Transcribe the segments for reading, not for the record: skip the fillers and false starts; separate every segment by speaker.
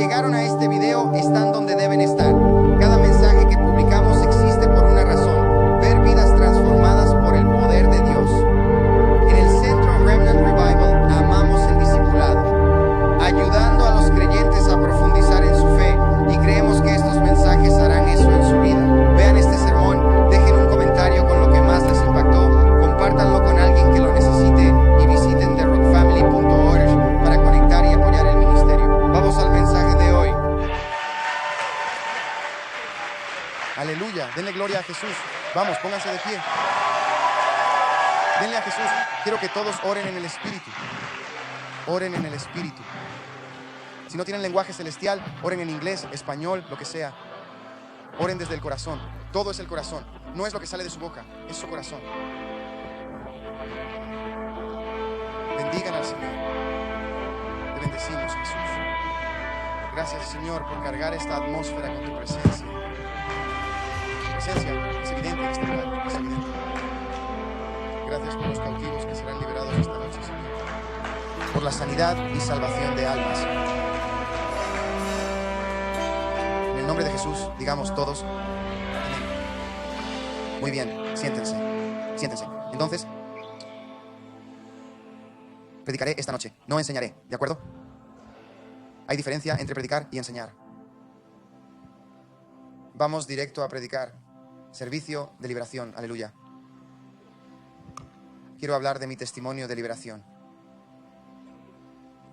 Speaker 1: llegaron a este video están donde deben estar. Cada mensaje que publicamos existe por una razón: ver vidas transformadas por el poder de Dios. En el Centro Remnant Revival amamos el discipulado, ayudando a los creyentes a profundizar en su fe, y creemos que estos mensajes harán eso en su vida. Vean este sermón, dejen un comentario con lo que más les impactó, compártanlo con alguien que lo necesite y visiten therockfamily.org para conectar y apoyar el ministerio. Vamos al mensaje de hoy. Aleluya, denle gloria a Jesús. Vamos, pónganse de pie. Denle a Jesús. Quiero que todos oren en el Espíritu. Oren en el Espíritu. Si no tienen lenguaje celestial, oren en inglés, español, lo que sea. Oren desde el corazón. Todo es el corazón. No es lo que sale de su boca, es su corazón. Bendigan al Señor. Te bendecimos, Jesús. Gracias, Señor, por cargar esta atmósfera con tu presencia. Tu presencia es evidente en este lugar, es evidente. Gracias por los cautivos que serán liberados esta noche, Señor. Por la sanidad y salvación de almas. En el nombre de Jesús, digamos todos amén. Muy bien, siéntense. Siéntense. Entonces, predicaré esta noche, no enseñaré, ¿de acuerdo? Hay diferencia entre predicar y enseñar. Vamos directo a predicar. Servicio de liberación, aleluya. Quiero hablar de mi testimonio de liberación.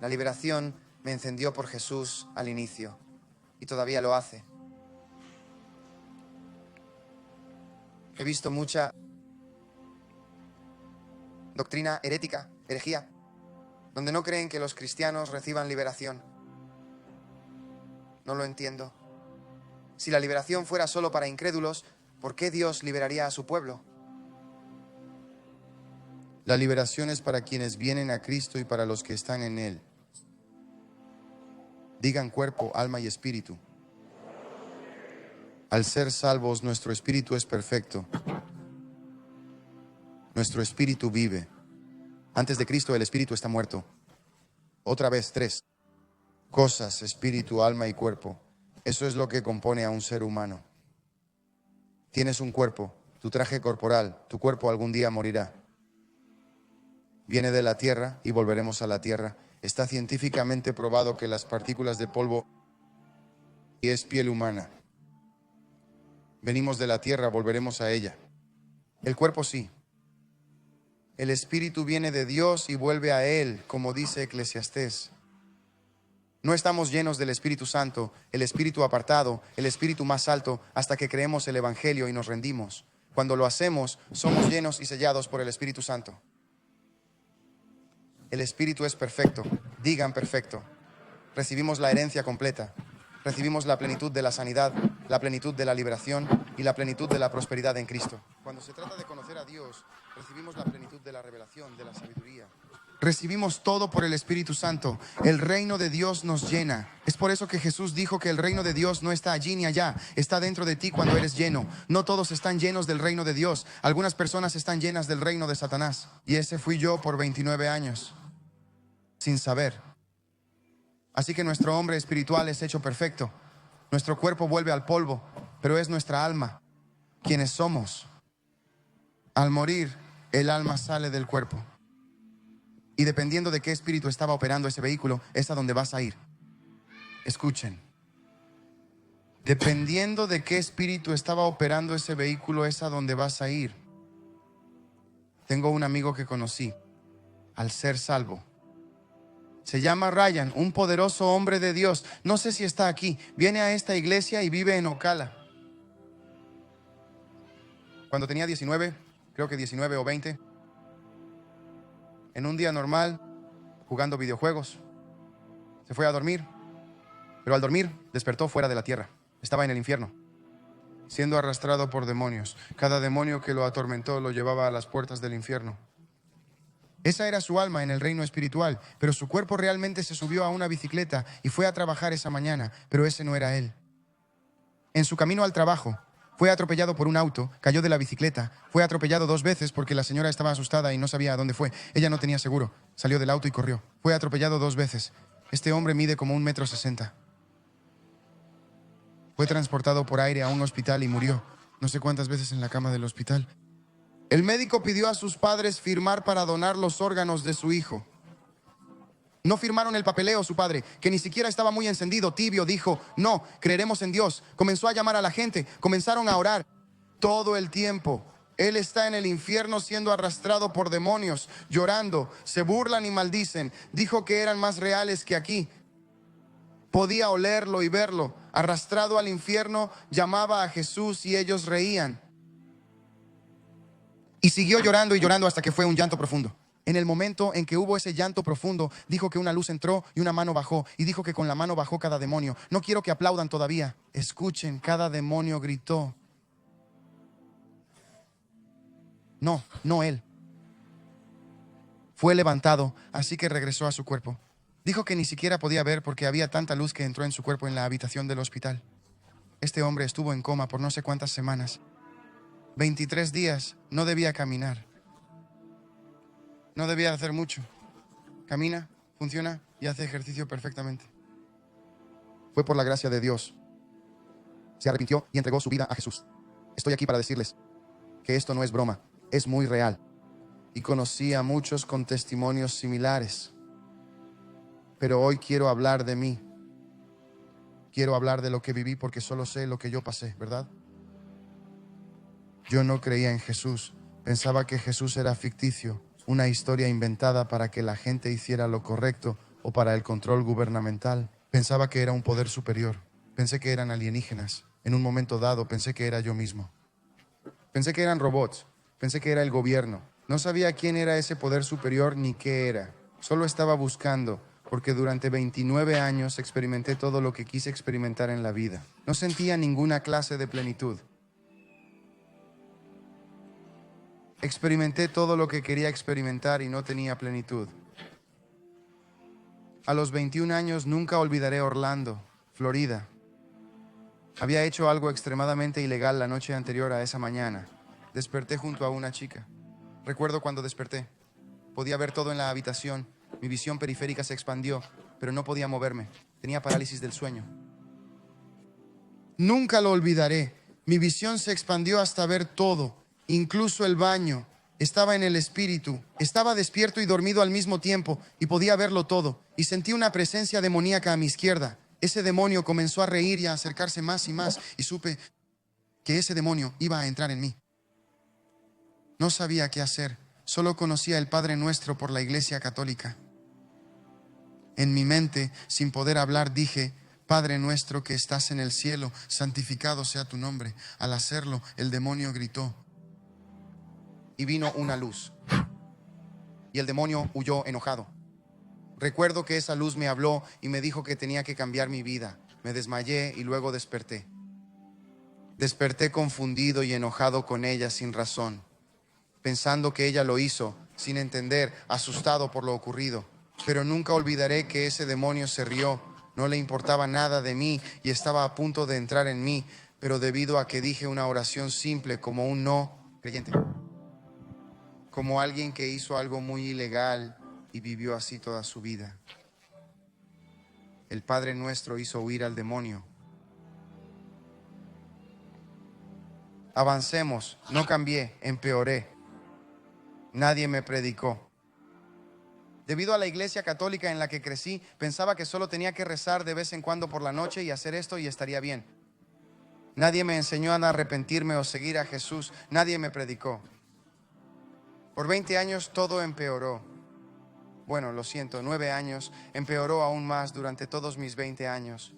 Speaker 1: La liberación me encendió por Jesús al inicio y todavía lo hace. He visto mucha doctrina herética, herejía, donde no creen que los cristianos reciban liberación. No lo entiendo. Si la liberación fuera solo para incrédulos, ¿por qué Dios liberaría a su pueblo?
Speaker 2: La liberación es para quienes vienen a Cristo y para los que están en Él. Digan cuerpo, alma y espíritu. Al ser salvos, nuestro espíritu es perfecto. Nuestro espíritu vive. Antes de Cristo, el espíritu está muerto. Otra vez, 3 cosas: espíritu, alma y cuerpo. Eso es lo que compone a un ser humano. Tienes un cuerpo, tu traje corporal, tu cuerpo algún día morirá. Viene de la tierra y volveremos a la tierra. Está científicamente probado que las partículas de polvo y es piel humana. Venimos de la tierra, volveremos a ella. El cuerpo sí. El espíritu viene de Dios y vuelve a Él, como dice Eclesiastés. No estamos llenos del Espíritu Santo, el Espíritu apartado, el Espíritu más alto, hasta que creemos el Evangelio y nos rendimos. Cuando lo hacemos, somos llenos y sellados por el Espíritu Santo. El Espíritu es perfecto. Digan perfecto. Recibimos la herencia completa. Recibimos la plenitud de la sanidad, la plenitud de la liberación y la plenitud de la prosperidad en Cristo. Cuando se trata de conocer a Dios, recibimos la plenitud de la revelación, de la sabiduría. Recibimos todo por el Espíritu Santo. El reino de Dios nos llena. Es por eso que Jesús dijo que el reino de Dios no está allí ni allá. Está dentro de ti cuando eres lleno. No todos están llenos del reino de Dios. Algunas personas están llenas del reino de Satanás. Y ese fui yo por 29 años, sin saber. Así que nuestro hombre espiritual es hecho perfecto. Nuestro cuerpo vuelve al polvo, pero es nuestra alma quienes somos. Al morir, el alma sale del cuerpo. Y dependiendo de qué espíritu estaba operando ese vehículo, es a donde vas a ir. Escuchen. Dependiendo de qué espíritu estaba operando ese vehículo, es a donde vas a ir. Tengo un amigo que conocí al ser salvo. Se llama Ryan, un poderoso hombre de Dios. No sé si está aquí. Viene a esta iglesia y vive en Ocala. Cuando tenía 19, creo que 19 o 20, en un día normal, jugando videojuegos, se fue a dormir, pero al dormir despertó fuera de la tierra. Estaba en el infierno, siendo arrastrado por demonios. Cada demonio que lo atormentó lo llevaba a las puertas del infierno. Esa era su alma en el reino espiritual, pero su cuerpo realmente se subió a una bicicleta y fue a trabajar esa mañana, pero ese no era él. En su camino al trabajo, fue atropellado por un auto, cayó de la bicicleta, fue atropellado 2 veces porque la señora estaba asustada y no sabía a dónde fue. Ella no tenía seguro, salió del auto y corrió. Fue atropellado 2 veces. Este hombre mide como 1,60 m. Fue transportado por aire a un hospital y murió. No sé cuántas veces en la cama del hospital. El médico pidió a sus padres firmar para donar los órganos de su hijo. No firmaron el papeleo. Su padre, que ni siquiera estaba muy encendido, tibio, dijo: no, creeremos en Dios. Comenzó a llamar a la gente, comenzaron a orar todo el tiempo. Él está en el infierno siendo arrastrado por demonios, llorando, se burlan y maldicen. Dijo que eran más reales que aquí. Podía olerlo y verlo. Arrastrado al infierno, llamaba a Jesús y ellos reían. Y siguió llorando y llorando hasta que fue un llanto profundo. En el momento en que hubo ese llanto profundo, dijo que una luz entró y una mano bajó. Y dijo que con la mano bajó cada demonio. No quiero que aplaudan todavía. Escuchen, cada demonio gritó. No él. Fue levantado, así que regresó a su cuerpo. Dijo que ni siquiera podía ver porque había tanta luz que entró en su cuerpo en la habitación del hospital. Este hombre estuvo en coma por no sé cuántas semanas. 23 días, no debía caminar. No debía hacer mucho. Camina, funciona y hace ejercicio perfectamente. Fue por la gracia de Dios. Se arrepintió y entregó su vida a Jesús. Estoy aquí para decirles que esto no es broma, es muy real. Y conocí a muchos con testimonios similares. Pero hoy quiero hablar de mí. Quiero hablar de lo que viví porque solo sé lo que yo pasé, ¿verdad? Yo no creía en Jesús. Pensaba que Jesús era ficticio, una historia inventada para que la gente hiciera lo correcto o para el control gubernamental. Pensaba que era un poder superior. Pensé que eran alienígenas. En un momento dado pensé que era yo mismo. Pensé que eran robots. Pensé que era el gobierno. No sabía quién era ese poder superior ni qué era. Solo estaba buscando, porque durante 29 años experimenté todo lo que quise experimentar en la vida. No sentía ninguna clase de plenitud. Experimenté todo lo que quería experimentar y no tenía plenitud. A los 21 años nunca olvidaré Orlando, Florida. Había hecho algo extremadamente ilegal la noche anterior a esa mañana. Desperté junto a una chica. Recuerdo cuando desperté. Podía ver todo en la habitación. Mi visión periférica se expandió, pero no podía moverme. Tenía parálisis del sueño. Nunca lo olvidaré. Mi visión se expandió hasta ver todo, incluso el baño. Estaba en el espíritu. Estaba despierto y dormido al mismo tiempo y podía verlo todo. Y sentí una presencia demoníaca a mi izquierda. Ese demonio comenzó a reír y a acercarse más y más, y supe que ese demonio iba a entrar en mí. No sabía qué hacer. Solo conocía el Padre Nuestro por la Iglesia Católica. En mi mente, sin poder hablar, dije: Padre nuestro que estás en el cielo, santificado sea tu nombre. Al hacerlo, el demonio gritó. Y vino una luz. Y el demonio huyó enojado. Recuerdo que esa luz me habló y me dijo que tenía que cambiar mi vida. Me desmayé y luego desperté. Desperté confundido y enojado con ella sin razón, pensando que ella lo hizo, sin entender, asustado por lo ocurrido. Pero nunca olvidaré que ese demonio se rió. No le importaba nada de mí y estaba a punto de entrar en mí, pero debido a que dije una oración simple como un no creyente, como alguien que hizo algo muy ilegal y vivió así toda su vida. El Padre Nuestro hizo huir al demonio. Avancemos, no cambié, empeoré. Nadie me predicó. Debido a la iglesia católica en la que crecí, pensaba que solo tenía que rezar de vez en cuando por la noche y hacer esto y estaría bien. Nadie me enseñó a arrepentirme o seguir a Jesús. Nadie me predicó. Por 20 años todo empeoró. Bueno, lo siento, 9 años. Empeoró aún más durante todos mis 20 años.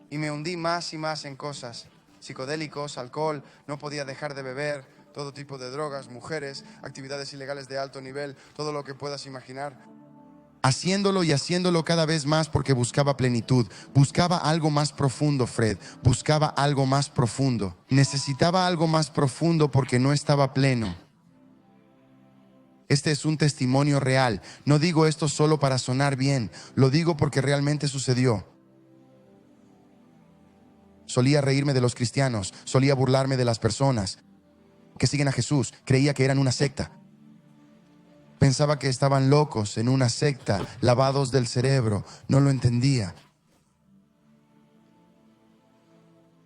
Speaker 2: Y me hundí más y más en cosas. Psicodélicos, alcohol, no podía dejar de beber. Todo tipo de drogas, mujeres, actividades ilegales de alto nivel, todo lo que puedas imaginar. Haciéndolo y haciéndolo cada vez más porque buscaba plenitud. Buscaba algo más profundo, Fred. Buscaba algo más profundo. Necesitaba algo más profundo porque no estaba pleno. Este es un testimonio real. No digo esto solo para sonar bien. Lo digo porque realmente sucedió. Solía reírme de los cristianos. Solía burlarme de las personas que siguen a Jesús. Creía que eran una secta. Pensaba que estaban locos en una secta, lavados del cerebro. No lo entendía.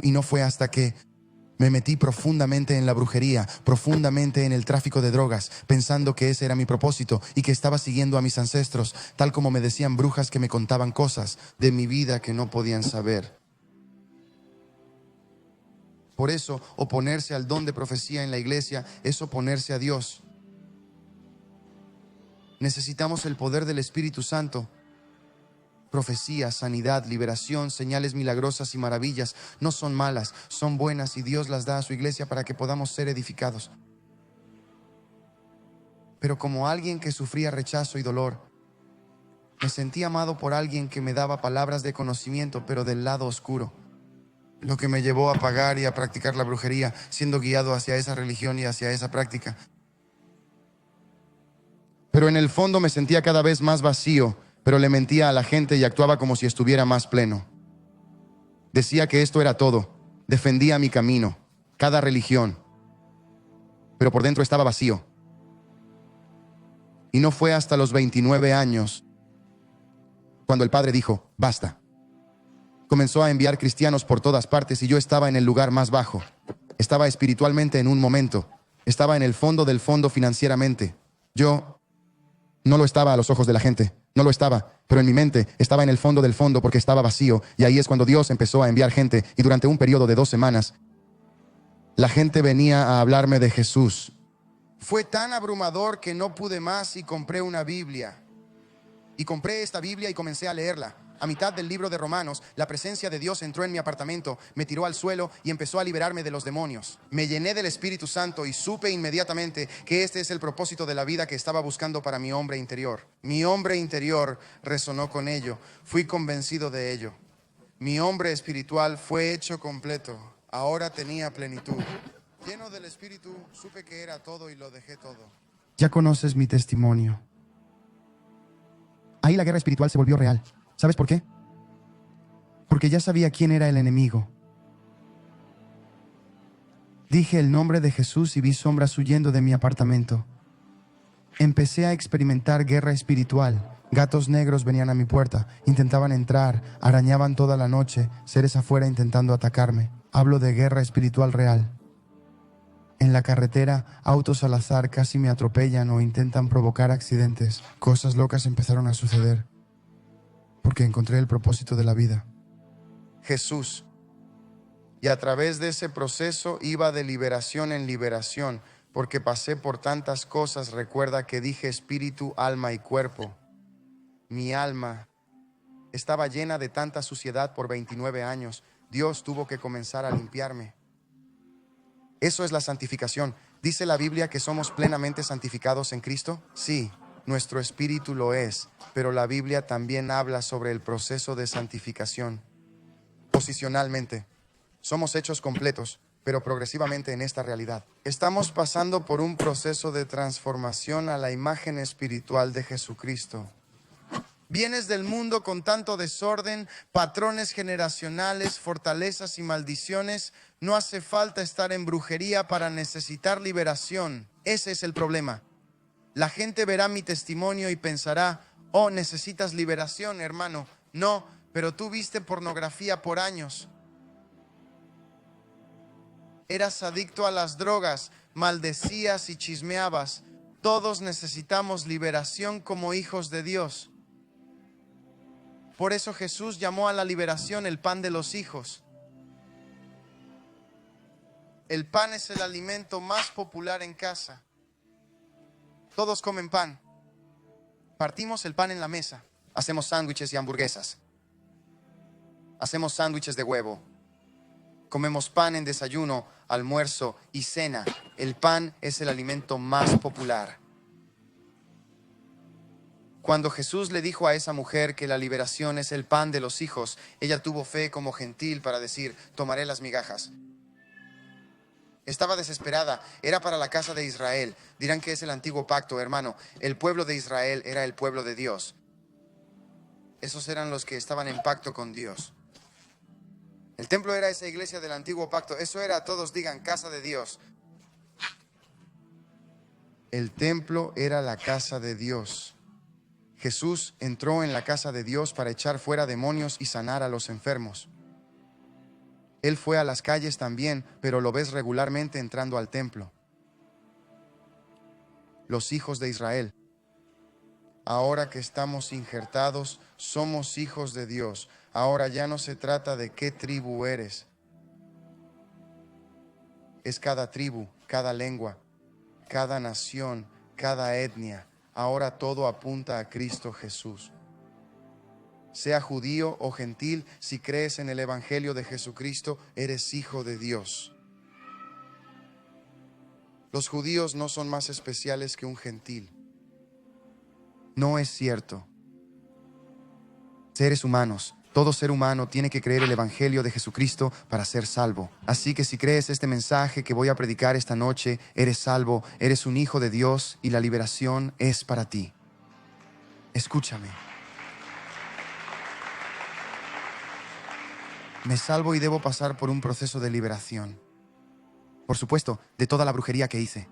Speaker 2: Y no fue hasta que me metí profundamente en la brujería, profundamente en el tráfico de drogas, pensando que ese era mi propósito y que estaba siguiendo a mis ancestros, tal como me decían brujas que me contaban cosas de mi vida que no podían saber. Por eso, oponerse al don de profecía en la iglesia es oponerse a Dios. Necesitamos el poder del Espíritu Santo. Profecía, sanidad, liberación, señales milagrosas y maravillas no son malas, son buenas y Dios las da a su iglesia para que podamos ser edificados. Pero como alguien que sufría rechazo y dolor, me sentí amado por alguien que me daba palabras de conocimiento, pero del lado oscuro. Lo que me llevó a pagar y a practicar la brujería, siendo guiado hacia esa religión y hacia esa práctica. Pero en el fondo me sentía cada vez más vacío, pero le mentía a la gente y actuaba como si estuviera más pleno. Decía que esto era todo, defendía mi camino, cada religión, pero por dentro estaba vacío. Y no fue hasta los 29 años cuando el Padre dijo, basta. Comenzó a enviar cristianos por todas partes y yo estaba en el lugar más bajo. Estaba espiritualmente en un momento, estaba en el fondo del fondo financieramente. Yo no lo estaba a los ojos de la gente. No lo estaba, pero en mi mente estaba en el fondo del fondo porque estaba vacío. Y ahí es cuando Dios empezó a enviar gente. Y durante un periodo de 2 semanas, la gente venía a hablarme de Jesús. Fue tan abrumador que no pude más y compré una Biblia. Y compré esta Biblia y comencé a leerla. A mitad del libro de Romanos, la presencia de Dios entró en mi apartamento, me tiró al suelo y empezó a liberarme de los demonios. Me llené del Espíritu Santo y supe inmediatamente que este es el propósito de la vida que estaba buscando para mi hombre interior. Mi hombre interior resonó con ello. Fui convencido de ello. Mi hombre espiritual fue hecho completo. Ahora tenía plenitud. Lleno del Espíritu, supe que era todo y lo dejé todo. Ya conoces mi testimonio. Ahí la guerra espiritual se volvió real. ¿Sabes por qué? Porque ya sabía quién era el enemigo. Dije el nombre de Jesús y vi sombras huyendo de mi apartamento. Empecé a experimentar guerra espiritual. Gatos negros venían a mi puerta, intentaban entrar, arañaban toda la noche, seres afuera intentando atacarme. Hablo de guerra espiritual real. En la carretera, autos al azar casi me atropellan o intentan provocar accidentes. Cosas locas empezaron a suceder. Porque encontré el propósito de la vida. Jesús. Y a través de ese proceso iba de liberación en liberación, porque pasé por tantas cosas. Recuerda que dije espíritu, alma y cuerpo. Mi alma estaba llena de tanta suciedad por 29 años. Dios tuvo que comenzar a limpiarme. Eso es la santificación. ¿Dice la Biblia que somos plenamente santificados en Cristo? Sí. Nuestro espíritu lo es, pero la Biblia también habla sobre el proceso de santificación. Posicionalmente, somos hechos completos, pero progresivamente en esta realidad. Estamos pasando por un proceso de transformación a la imagen espiritual de Jesucristo. Vienes del mundo con tanto desorden, patrones generacionales, fortalezas y maldiciones. No hace falta estar en brujería para necesitar liberación. Ese es el problema. La gente verá mi testimonio y pensará, oh, necesitas liberación, hermano. No, pero tú viste pornografía por años. Eras adicto a las drogas, maldecías y chismeabas. Todos necesitamos liberación como hijos de Dios. Por eso Jesús llamó a la liberación el pan de los hijos. El pan es el alimento más popular en casa. Todos comen pan. Partimos el pan en la mesa. Hacemos sándwiches y hamburguesas. Hacemos sándwiches de huevo. Comemos pan en desayuno, almuerzo y cena. El pan es el alimento más popular. Cuando Jesús le dijo a esa mujer que la liberación es el pan de los hijos, ella tuvo fe como gentil para decir, tomaré las migajas. Estaba desesperada, era para la casa de Israel. Dirán que es el antiguo pacto, hermano. El pueblo de Israel era el pueblo de Dios. Esos eran los que estaban en pacto con Dios. El templo era esa iglesia del antiguo pacto. Eso era, todos digan, casa de Dios. El templo era la casa de Dios. Jesús entró en la casa de Dios para echar fuera demonios y sanar a los enfermos. Él fue a las calles también, pero lo ves regularmente entrando al templo. Los hijos de Israel. Ahora que estamos injertados, somos hijos de Dios. Ahora ya no se trata de qué tribu eres. Es cada tribu, cada lengua, cada nación, cada etnia. Ahora todo apunta a Cristo Jesús. Sea judío o gentil, si crees en el Evangelio de Jesucristo, eres hijo de Dios. Los judíos no son más especiales que un gentil. No es cierto. Seres humanos, todo ser humano tiene que creer el Evangelio de Jesucristo para ser salvo. Así que si crees este mensaje que voy a predicar esta noche, eres salvo, eres un hijo de Dios y la liberación es para ti. Escúchame. Me salvo y debo pasar por un proceso de liberación. Por supuesto, de toda la brujería que hice.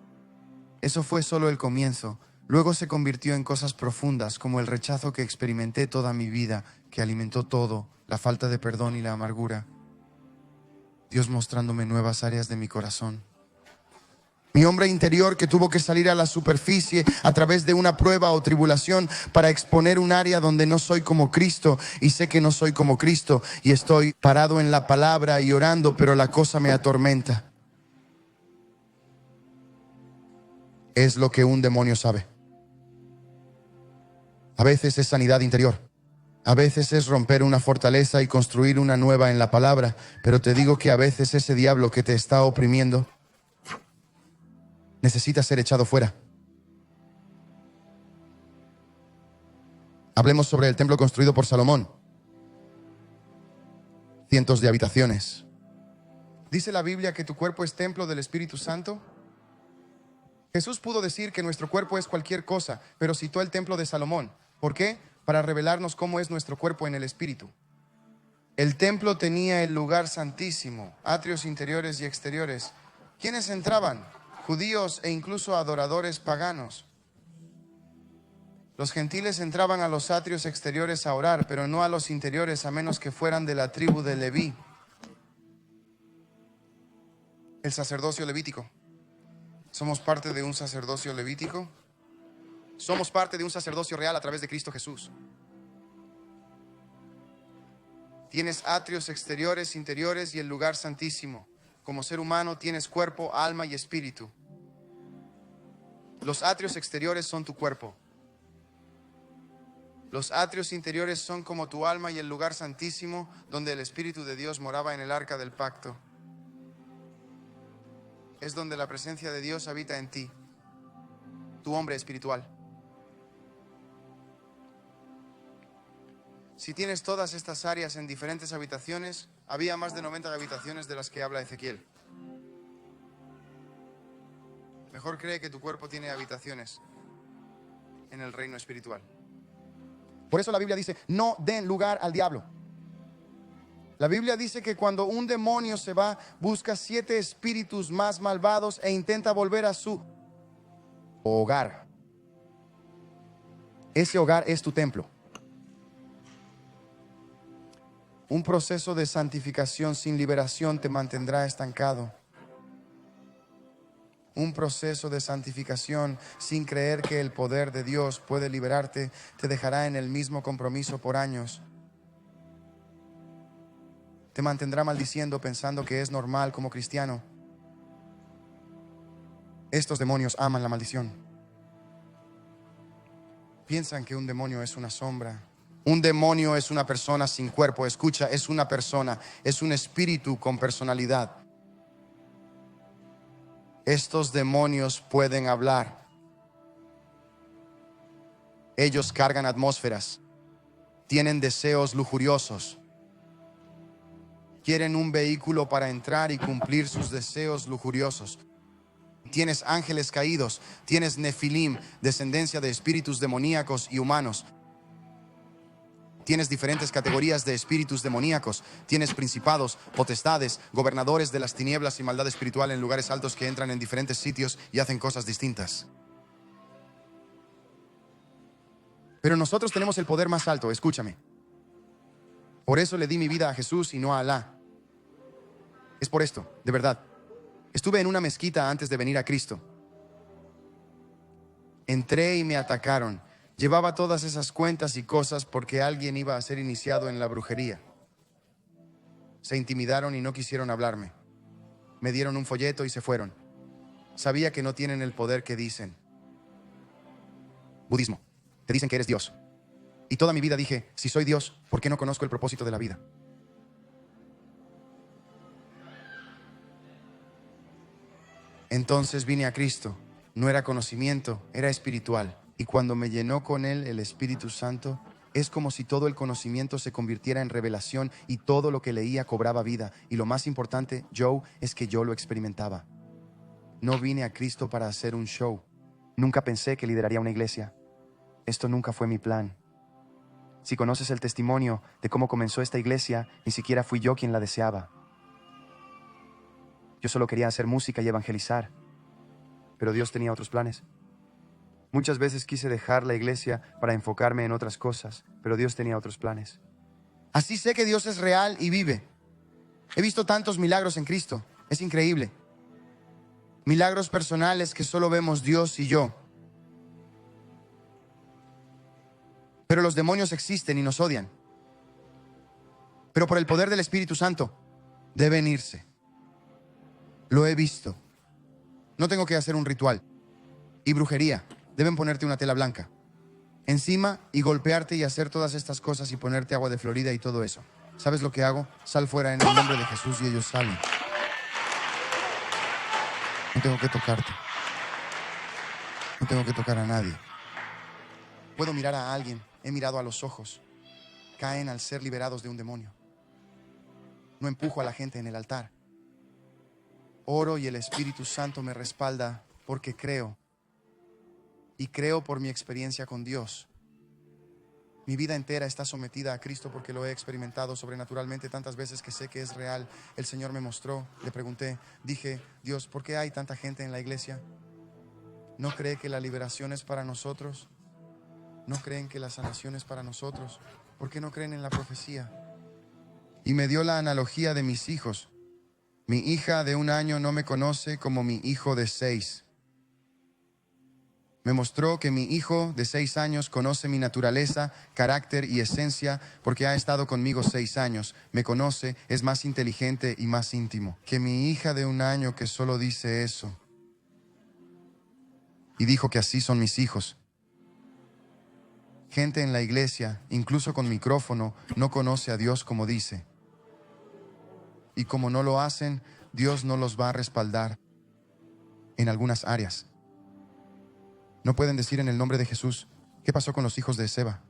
Speaker 2: Eso fue solo el comienzo. Luego se convirtió en cosas profundas, como el rechazo que experimenté toda mi vida, que alimentó todo, la falta de perdón y la amargura. Dios mostrándome nuevas áreas de mi corazón. Mi hombre interior que tuvo que salir a la superficie a través de una prueba o tribulación para exponer un área donde no soy como Cristo y sé que no soy como Cristo y estoy parado en la palabra y orando, pero la cosa me atormenta. Es lo que un demonio sabe. A veces es sanidad interior. A veces es romper una fortaleza y construir una nueva en la palabra, pero te digo que a veces ese diablo que te está oprimiendo necesita ser echado fuera. Hablemos sobre el templo construido por Salomón. Cientos de habitaciones. ¿Dice la Biblia que tu cuerpo es templo del Espíritu Santo? Jesús pudo decir que nuestro cuerpo es cualquier cosa, pero citó el templo de Salomón. ¿Por qué? Para revelarnos cómo es nuestro cuerpo en el Espíritu. El templo tenía el lugar santísimo, atrios interiores y exteriores. ¿Quiénes entraban? Judíos e incluso adoradores paganos. Los gentiles entraban a los atrios exteriores a orar, pero no a los interiores a menos que fueran de la tribu de Leví. El sacerdocio levítico. ¿Somos parte de un sacerdocio levítico? Somos parte de un sacerdocio real a través de Cristo Jesús. Tienes atrios exteriores, interiores y el lugar santísimo. Como ser humano tienes cuerpo, alma y espíritu. Los atrios exteriores son tu cuerpo. Los atrios interiores son como tu alma y el lugar santísimo donde el Espíritu de Dios moraba en el arca del pacto. Es donde la presencia de Dios habita en ti, tu hombre espiritual. Si tienes todas estas áreas en diferentes habitaciones, había más de 90 habitaciones de las que habla Ezequiel. Mejor cree que tu cuerpo tiene habitaciones en el reino espiritual. Por eso la Biblia dice, no den lugar al diablo. La Biblia dice que cuando un demonio se va, busca 7 espíritus más malvados e intenta volver a su hogar. Ese hogar es tu templo. Un proceso de santificación sin liberación te mantendrá estancado. Un proceso de santificación sin creer que el poder de Dios puede liberarte te dejará en el mismo compromiso por años. Te mantendrá maldiciendo pensando que es normal como cristiano. Estos demonios aman la maldición. Piensan que un demonio es una sombra. Un demonio es una persona sin cuerpo. Escucha, es una persona, es un espíritu con personalidad. Estos demonios pueden hablar. Ellos cargan atmósferas. Tienen deseos lujuriosos. Quieren un vehículo para entrar y cumplir sus deseos lujuriosos. Tienes ángeles caídos. Tienes Nefilim, descendencia de espíritus demoníacos y humanos. Tienes diferentes categorías de espíritus demoníacos. Tienes principados, potestades, gobernadores de las tinieblas y maldad espiritual en lugares altos que entran en diferentes sitios y hacen cosas distintas. Pero nosotros tenemos el poder más alto, escúchame. Por eso le di mi vida a Jesús y no a Alá. Es por esto, de verdad. Estuve en una mezquita antes de venir a Cristo. Entré y me atacaron. Llevaba todas esas cuentas y cosas porque alguien iba a ser iniciado en la brujería. Se intimidaron y no quisieron hablarme. Me dieron un folleto y se fueron. Sabía que no tienen el poder que dicen. Budismo. Te dicen que eres Dios. Y toda mi vida dije, si soy Dios, ¿por qué no conozco el propósito de la vida? Entonces vine a Cristo. No era conocimiento, era espiritual. Y cuando me llenó con él el Espíritu Santo, es como si todo el conocimiento se convirtiera en revelación y todo lo que leía cobraba vida. Y lo más importante, Joe, es que yo lo experimentaba. No vine a Cristo para hacer un show. Nunca pensé que lideraría una iglesia. Esto nunca fue mi plan. Si conoces el testimonio de cómo comenzó esta iglesia, ni siquiera fui yo quien la deseaba. Yo solo quería hacer música y evangelizar. Pero Dios tenía otros planes. Muchas veces quise dejar la iglesia para enfocarme en otras cosas, pero Dios tenía otros planes. Así sé que Dios es real y vive. He visto tantos milagros en Cristo. Es increíble. Milagros personales que solo vemos Dios y yo. Pero los demonios existen y nos odian. Pero por el poder del Espíritu Santo, deben irse. Lo he visto. No tengo que hacer un ritual. Y brujería. Deben ponerte una tela blanca encima y golpearte y hacer todas estas cosas y ponerte agua de Florida y todo eso. ¿Sabes lo que hago? Sal fuera en el nombre de Jesús y ellos salen. No tengo que tocarte. No tengo que tocar a nadie. Puedo mirar a alguien. He mirado a los ojos. Caen al ser liberados de un demonio. No empujo a la gente en el altar. Oro y el Espíritu Santo me respalda porque creo. Y creo por mi experiencia con Dios. Mi vida entera está sometida a Cristo porque lo he experimentado sobrenaturalmente tantas veces que sé que es real. El Señor me mostró, le pregunté, dije, Dios, ¿por qué hay tanta gente en la iglesia? ¿No cree que la liberación es para nosotros? ¿No creen que la sanación es para nosotros? ¿Por qué no creen en la profecía? Y me dio la analogía de mis hijos. Mi hija de 1 año no me conoce como mi hijo de 6. Me mostró que mi hijo de 6 años conoce mi naturaleza, carácter y esencia porque ha estado conmigo 6 años. Me conoce, es más inteligente y más íntimo que mi hija de 1 año que solo dice eso. Y dijo que así son mis hijos. Gente en la iglesia, incluso con micrófono, no conoce a Dios como dice. Y como no lo hacen, Dios no los va a respaldar en algunas áreas. No pueden decir en el nombre de Jesús. ¿Qué pasó con los hijos de Seba?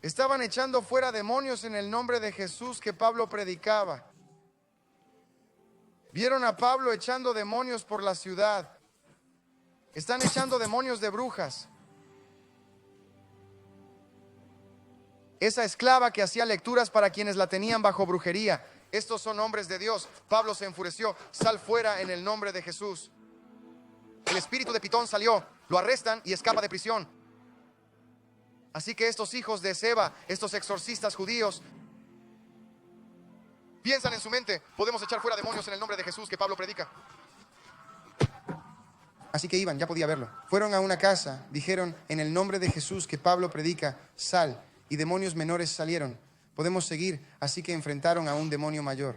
Speaker 2: Estaban echando fuera demonios en el nombre de Jesús que Pablo predicaba. Vieron a Pablo echando demonios por la ciudad. Están echando demonios de brujas. Esa esclava que hacía lecturas para quienes la tenían bajo brujería. Estos son hombres de Dios. Pablo se enfureció. Sal fuera en el nombre de Jesús. El espíritu de Pitón salió, lo arrestan y escapa de prisión. Así que estos hijos de Seba, estos exorcistas judíos, piensan en su mente, podemos echar fuera demonios en el nombre de Jesús que Pablo predica. Así que iban, ya podía verlo. Fueron a una casa, dijeron, en el nombre de Jesús que Pablo predica, sal. Y demonios menores salieron. Podemos seguir, así que enfrentaron a un demonio mayor.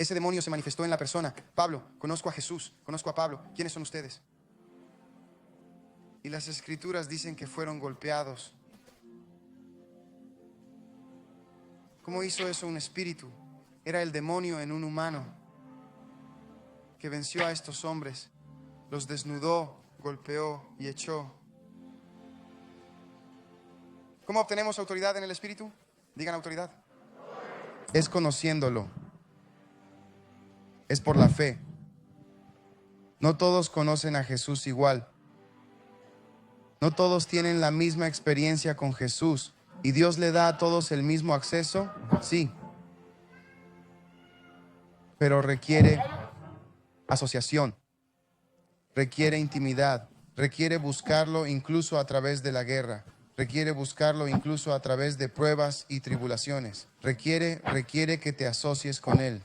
Speaker 2: Ese demonio se manifestó en la persona. Pablo, conozco a Jesús, conozco a Pablo. ¿Quiénes son ustedes? Y las escrituras dicen que fueron golpeados. ¿Cómo hizo eso un espíritu? Era el demonio en un humano que venció a estos hombres, los desnudó, golpeó y echó. ¿Cómo obtenemos autoridad en el espíritu? Digan autoridad. Es conociéndolo. Es por la fe. No todos conocen a Jesús igual. No todos tienen la misma experiencia con Jesús. ¿Y Dios le da a todos el mismo acceso? Sí. Pero requiere asociación. Requiere intimidad. Requiere buscarlo incluso a través de la guerra. Requiere buscarlo incluso a través de pruebas y tribulaciones. Requiere que te asocies con Él.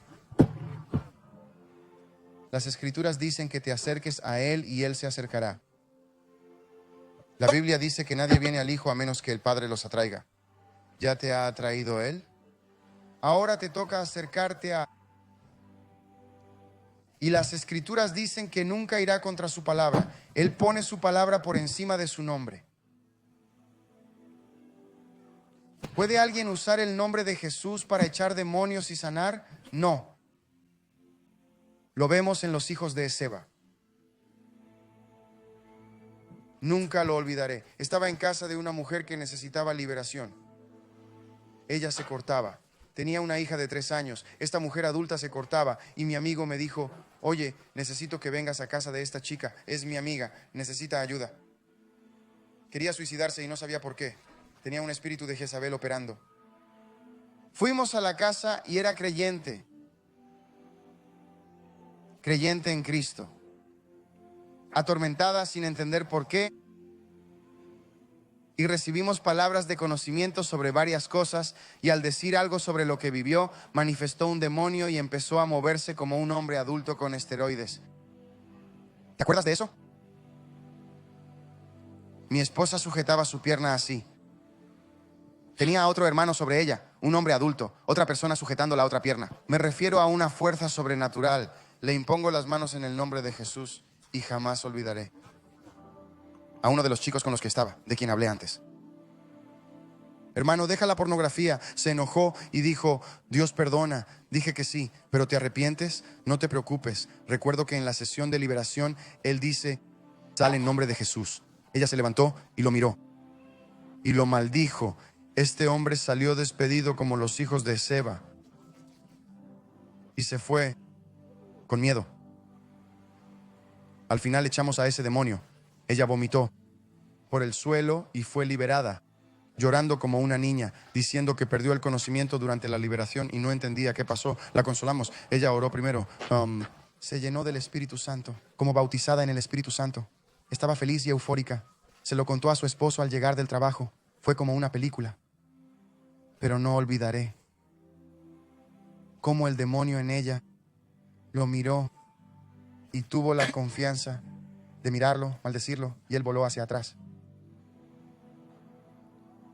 Speaker 2: Las Escrituras dicen que te acerques a Él y Él se acercará. La Biblia dice que nadie viene al Hijo a menos que el Padre los atraiga. ¿Ya te ha atraído Él? Ahora te toca acercarte a... Y las Escrituras dicen que nunca irá contra su palabra. Él pone su palabra por encima de su nombre. ¿Puede alguien usar el nombre de Jesús para echar demonios y sanar? No. Lo vemos en los hijos de Esceva. Nunca lo olvidaré. Estaba en casa de una mujer que necesitaba liberación. Ella se cortaba. Tenía una hija de 3 años. Esta mujer adulta se cortaba y mi amigo me dijo: oye, necesito que vengas a casa de esta chica. Es mi amiga, necesita ayuda. Quería suicidarse y no sabía por qué. Tenía un espíritu de Jezabel operando. Fuimos a la casa y era creyente. Creyente en Cristo. Atormentada sin entender por qué. Y recibimos palabras de conocimiento sobre varias cosas, y al decir algo sobre lo que vivió, manifestó un demonio y empezó a moverse como un hombre adulto con esteroides. ¿Te acuerdas de eso? Mi esposa sujetaba su pierna así. Tenía a otro hermano sobre ella, un hombre adulto, otra persona sujetando la otra pierna. Me refiero a una fuerza sobrenatural. Le impongo las manos en el nombre de Jesús y jamás olvidaré a uno de los chicos con los que estaba, de quien hablé antes. Hermano, deja la pornografía. Se enojó y dijo: Dios perdona. Dije que sí, pero ¿te arrepientes? No te preocupes. Recuerdo que en la sesión de liberación él dice: sale en nombre de Jesús. Ella se levantó y lo miró y lo maldijo. Este hombre salió despedido como los hijos de Esceva y se fue con miedo. Al final echamos a ese demonio. Ella vomitó por el suelo y fue liberada, llorando como una niña, diciendo que perdió el conocimiento durante la liberación y no entendía qué pasó. La consolamos. Ella oró primero. Se llenó del Espíritu Santo, como bautizada en el Espíritu Santo. Estaba feliz y eufórica. Se lo contó a su esposo al llegar del trabajo. Fue como una película. Pero no olvidaré cómo el demonio en ella lo miró y tuvo la confianza de mirarlo, maldecirlo, y él voló hacia atrás.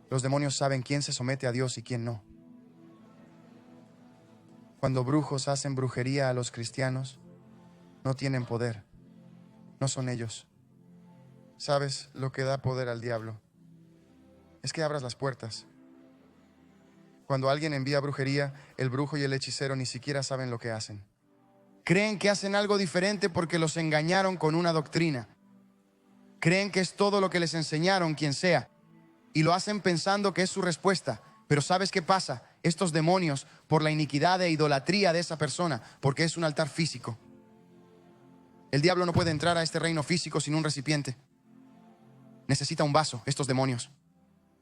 Speaker 2: Los demonios saben quién se somete a Dios y quién no. Cuando brujos hacen brujería a los cristianos, no tienen poder. No son ellos. ¿Sabes lo que da poder al diablo? Es que abras las puertas. Cuando alguien envía brujería, el brujo y el hechicero ni siquiera saben lo que hacen. Creen que hacen algo diferente porque los engañaron con una doctrina. Creen que es todo lo que les enseñaron, quien sea, y lo hacen pensando que es su respuesta. Pero ¿sabes qué pasa? Estos demonios, por la iniquidad e idolatría de esa persona, porque es un altar físico. El diablo no puede entrar a este reino físico sin un recipiente. Necesita un vaso, estos demonios.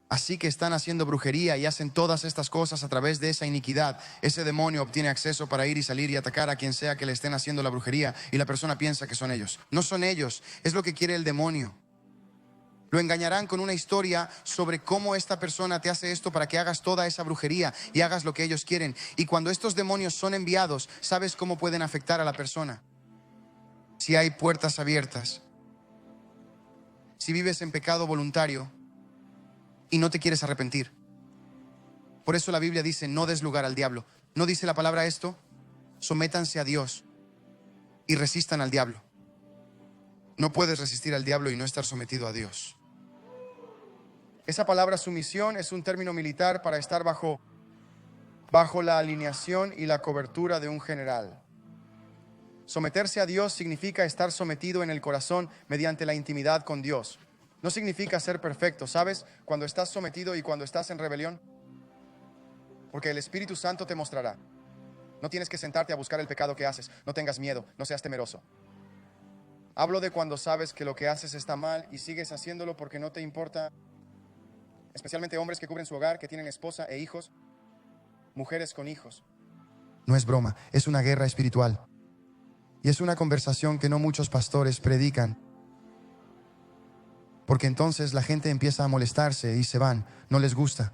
Speaker 2: Así que están haciendo brujería y hacen todas estas cosas a través de esa iniquidad. Ese demonio obtiene acceso para ir y salir y atacar a quien sea que le estén haciendo la brujería, y la persona piensa que son ellos. No son ellos, es lo que quiere el demonio. Lo engañarán con una historia sobre cómo esta persona te hace esto para que hagas toda esa brujería y hagas lo que ellos quieren. Y cuando estos demonios son enviados, ¿sabes cómo pueden afectar a la persona? Si hay puertas abiertas, si vives en pecado voluntario y no te quieres arrepentir. Por eso la Biblia dice: no des lugar al diablo. ¿No dice la palabra esto? Sométanse a Dios y resistan al diablo. No puedes resistir al diablo y no estar sometido a Dios. Esa palabra sumisión es un término militar para estar bajo la alineación y la cobertura de un general. Someterse a Dios significa estar sometido en el corazón mediante la intimidad con Dios. No significa ser perfecto, ¿sabes? Cuando estás sometido y cuando estás en rebelión. Porque el Espíritu Santo te mostrará. No tienes que sentarte a buscar el pecado que haces. No tengas miedo, no seas temeroso. Hablo de cuando sabes que lo que haces está mal y sigues haciéndolo porque no te importa. Especialmente hombres que cubren su hogar, que tienen esposa e hijos. Mujeres con hijos. No es broma, es una guerra espiritual. Y es una conversación que no muchos pastores predican. porque entonces la gente empieza a molestarse y se van, no les gusta.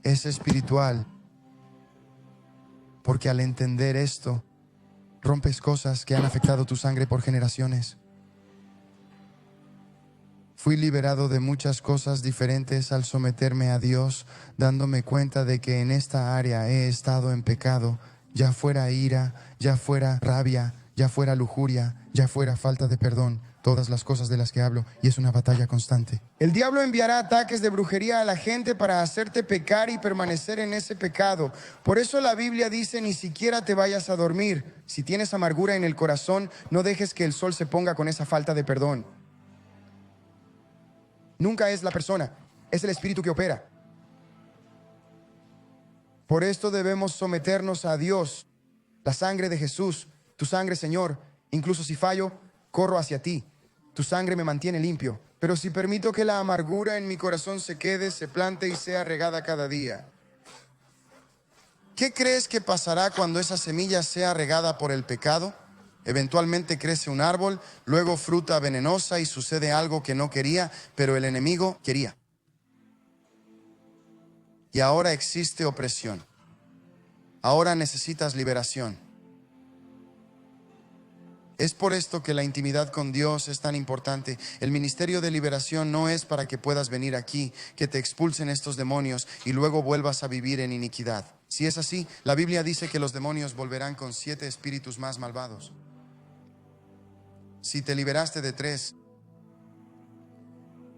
Speaker 2: Es espiritual, porque al entender esto, rompes cosas que han afectado tu sangre por generaciones. Fui liberado de muchas cosas diferentes al someterme a Dios, dándome cuenta de que en esta área he estado en pecado, ya fuera ira, ya fuera rabia, ya fuera lujuria, ya fuera falta de perdón, todas las cosas de las que hablo, y es una batalla constante. El diablo enviará ataques de brujería a la gente para hacerte pecar y permanecer en ese pecado. Por eso la Biblia dice, ni siquiera te vayas a dormir. Si tienes amargura en el corazón, no dejes que el sol se ponga con esa falta de perdón. Nunca es la persona, es el espíritu que opera. Por esto debemos someternos a Dios, la sangre de Jesús, tu sangre, Señor. Incluso si fallo, corro hacia ti. Tu sangre me mantiene limpio. Pero si permito que la amargura en mi corazón se quede, se plante y sea regada cada día, ¿qué crees que pasará cuando esa semilla sea regada por el pecado? Eventualmente crece un árbol, luego fruta venenosa y sucede algo que no quería, pero el enemigo quería. Y ahora existe opresión. Ahora necesitas liberación. Es por esto que la intimidad con Dios es tan importante. El ministerio de liberación no es para que puedas venir aquí, que te expulsen estos demonios y luego vuelvas a vivir en iniquidad. Si es así, la Biblia dice que los demonios volverán con 7 espíritus más malvados. Si te liberaste de 3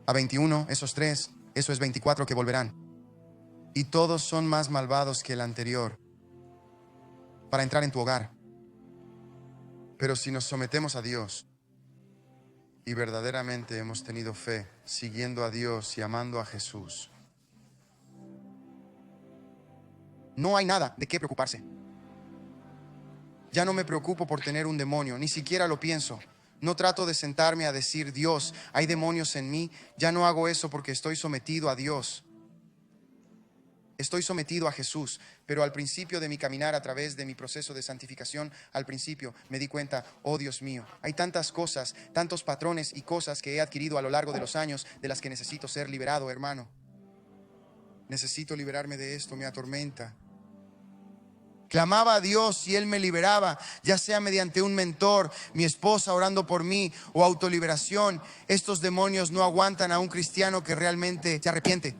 Speaker 2: a 21, esos 3, eso es 24 que volverán. Y todos son más malvados que el anterior para entrar en tu hogar. Pero si nos sometemos a Dios y verdaderamente hemos tenido fe, siguiendo a Dios y amando a Jesús, no hay nada de qué preocuparse. Ya no me preocupo por tener un demonio, ni siquiera lo pienso. No trato de sentarme a decir, Dios, hay demonios en mí. Ya no hago eso porque estoy sometido a Dios. Estoy sometido a Jesús, pero al principio de mi caminar a través de mi proceso de santificación, al principio me di cuenta, oh Dios mío, hay tantas cosas, tantos patrones y cosas que he adquirido a lo largo de los años de las que necesito ser liberado, hermano. Necesito liberarme de esto, me atormenta. Clamaba a Dios y Él me liberaba, ya sea mediante un mentor, mi esposa orando por mí o autoliberación. Estos demonios no aguantan a un cristiano que realmente se arrepiente.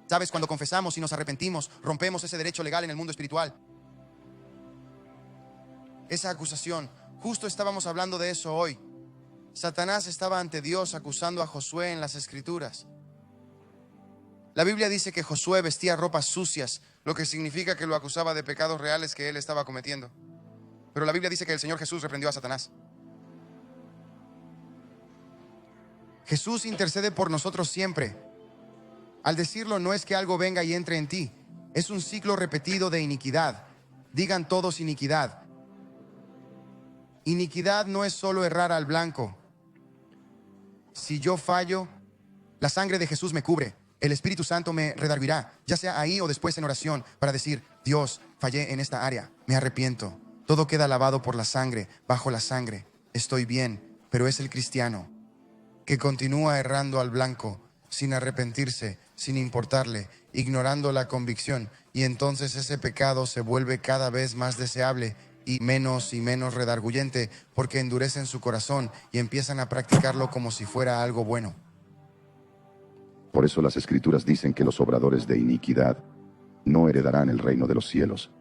Speaker 2: ¿Sabes? Cuando confesamos y nos arrepentimos, rompemos ese derecho legal en el mundo espiritual. Esa acusación, justo estábamos hablando de eso hoy. Satanás estaba ante Dios acusando a Josué en las Escrituras. La Biblia dice que Josué vestía ropas sucias, lo que significa que lo acusaba de pecados reales que él estaba cometiendo. Pero la Biblia dice que el Señor Jesús reprendió a Satanás. Jesús intercede por nosotros siempre. Al decirlo, no es que algo venga y entre en ti. Es un ciclo repetido de iniquidad. Digan todos iniquidad. Iniquidad no es solo errar al blanco. Si yo fallo, la sangre de Jesús me cubre. El Espíritu Santo me redarguirá, ya sea ahí o después en oración, para decir, Dios, fallé en esta área, me arrepiento. Todo queda lavado por la sangre, bajo la sangre. Estoy bien, pero es el cristiano que continúa errando al blanco, sin arrepentirse, sin importarle, ignorando la convicción, y entonces ese pecado se vuelve cada vez más deseable y menos redarguyente, porque endurecen su corazón y empiezan a practicarlo como si fuera algo bueno.
Speaker 3: Por eso las Escrituras dicen que los obradores de iniquidad no heredarán el reino de los cielos.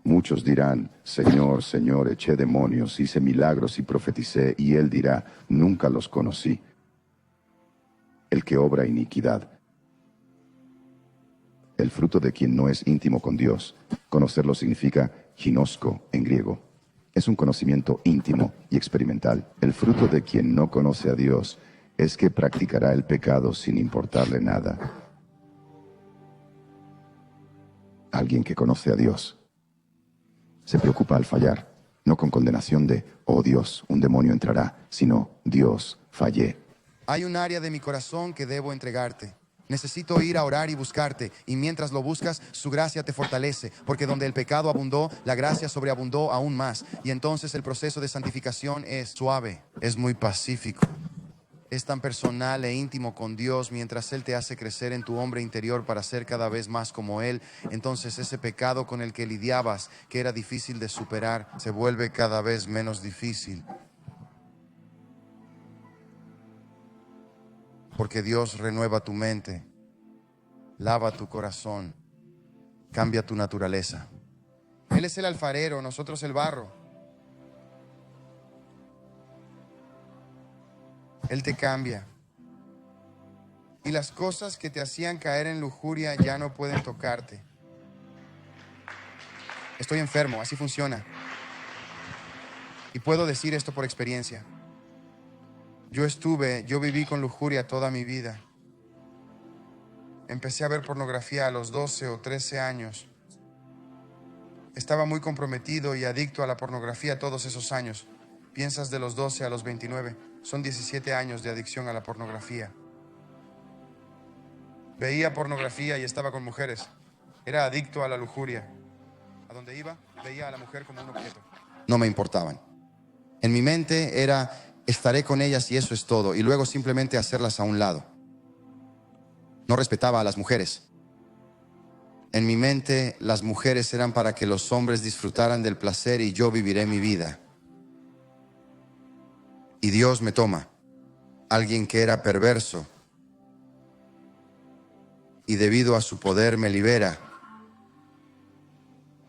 Speaker 3: Muchos dirán, Señor, Señor, eché demonios, hice milagros y profeticé, y Él dirá, nunca los conocí. El que obra iniquidad. El fruto de quien no es íntimo con Dios. Conocerlo significa ginosko en griego. Es un conocimiento íntimo y experimental. El fruto de quien no conoce a Dios es que practicará el pecado sin importarle nada. Alguien que conoce a Dios se preocupa al fallar, no con condenación de, oh Dios, un demonio entrará, sino, Dios, fallé.
Speaker 2: Hay un área de mi corazón que debo entregarte. Necesito ir a orar y buscarte, y mientras lo buscas, su gracia te fortalece, porque donde el pecado abundó, la gracia sobreabundó aún más. Y entonces el proceso de santificación es suave, es muy pacífico. Es tan personal e íntimo con Dios mientras Él te hace crecer en tu hombre interior para ser cada vez más como Él. Entonces ese pecado con el que lidiabas, que era difícil de superar, se vuelve cada vez menos difícil. Porque Dios renueva tu mente, lava tu corazón, cambia tu naturaleza. Él es el alfarero, nosotros el barro. Él te cambia. Y las cosas que te hacían caer en lujuria ya no pueden tocarte. Estoy enfermo, así funciona. Y puedo decir esto por experiencia. Yo viví con lujuria toda mi vida. Empecé a ver pornografía a los 12 o 13 años. Estaba muy comprometido y adicto a la pornografía todos esos años. Piensas de los 12 a los 29. Son 17 años de adicción a la pornografía. Veía pornografía y estaba con mujeres. Era adicto a la lujuria. A donde iba, veía a la mujer como un objeto. No me importaban. En mi mente era, estaré con ellas y eso es todo. Y luego simplemente hacerlas a un lado. No respetaba a las mujeres. En mi mente, las mujeres eran para que los hombres disfrutaran del placer y yo viviré mi vida. Y Dios me toma, alguien que era perverso, y debido a su poder me libera.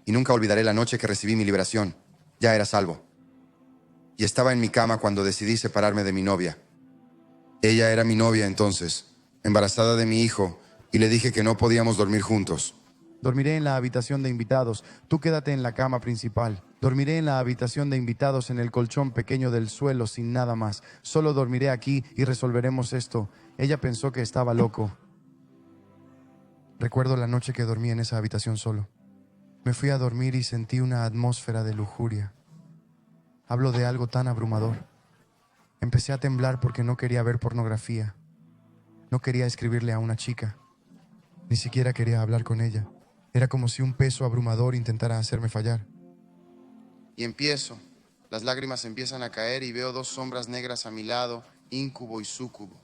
Speaker 2: Y nunca olvidaré la noche que recibí mi liberación. Ya era salvo. Y estaba en mi cama cuando decidí separarme de mi novia. Ella era mi novia entonces, embarazada de mi hijo, y le dije que no podíamos dormir juntos. Dormiré en la habitación de invitados, tú quédate en la cama principal. Dormiré en la habitación de invitados en el colchón pequeño del suelo sin nada más. Solo dormiré aquí y resolveremos esto. Ella pensó que estaba loco. Recuerdo la noche que dormí en esa habitación solo. Me fui a dormir y sentí una atmósfera de lujuria. Hablo de algo tan abrumador. Empecé a temblar porque no quería ver pornografía. No quería escribirle a una chica. Ni siquiera quería hablar con ella. Era como si un peso abrumador intentara hacerme fallar. Y empiezo. Las lágrimas empiezan a caer y veo dos sombras negras a mi lado, íncubo y súcubo.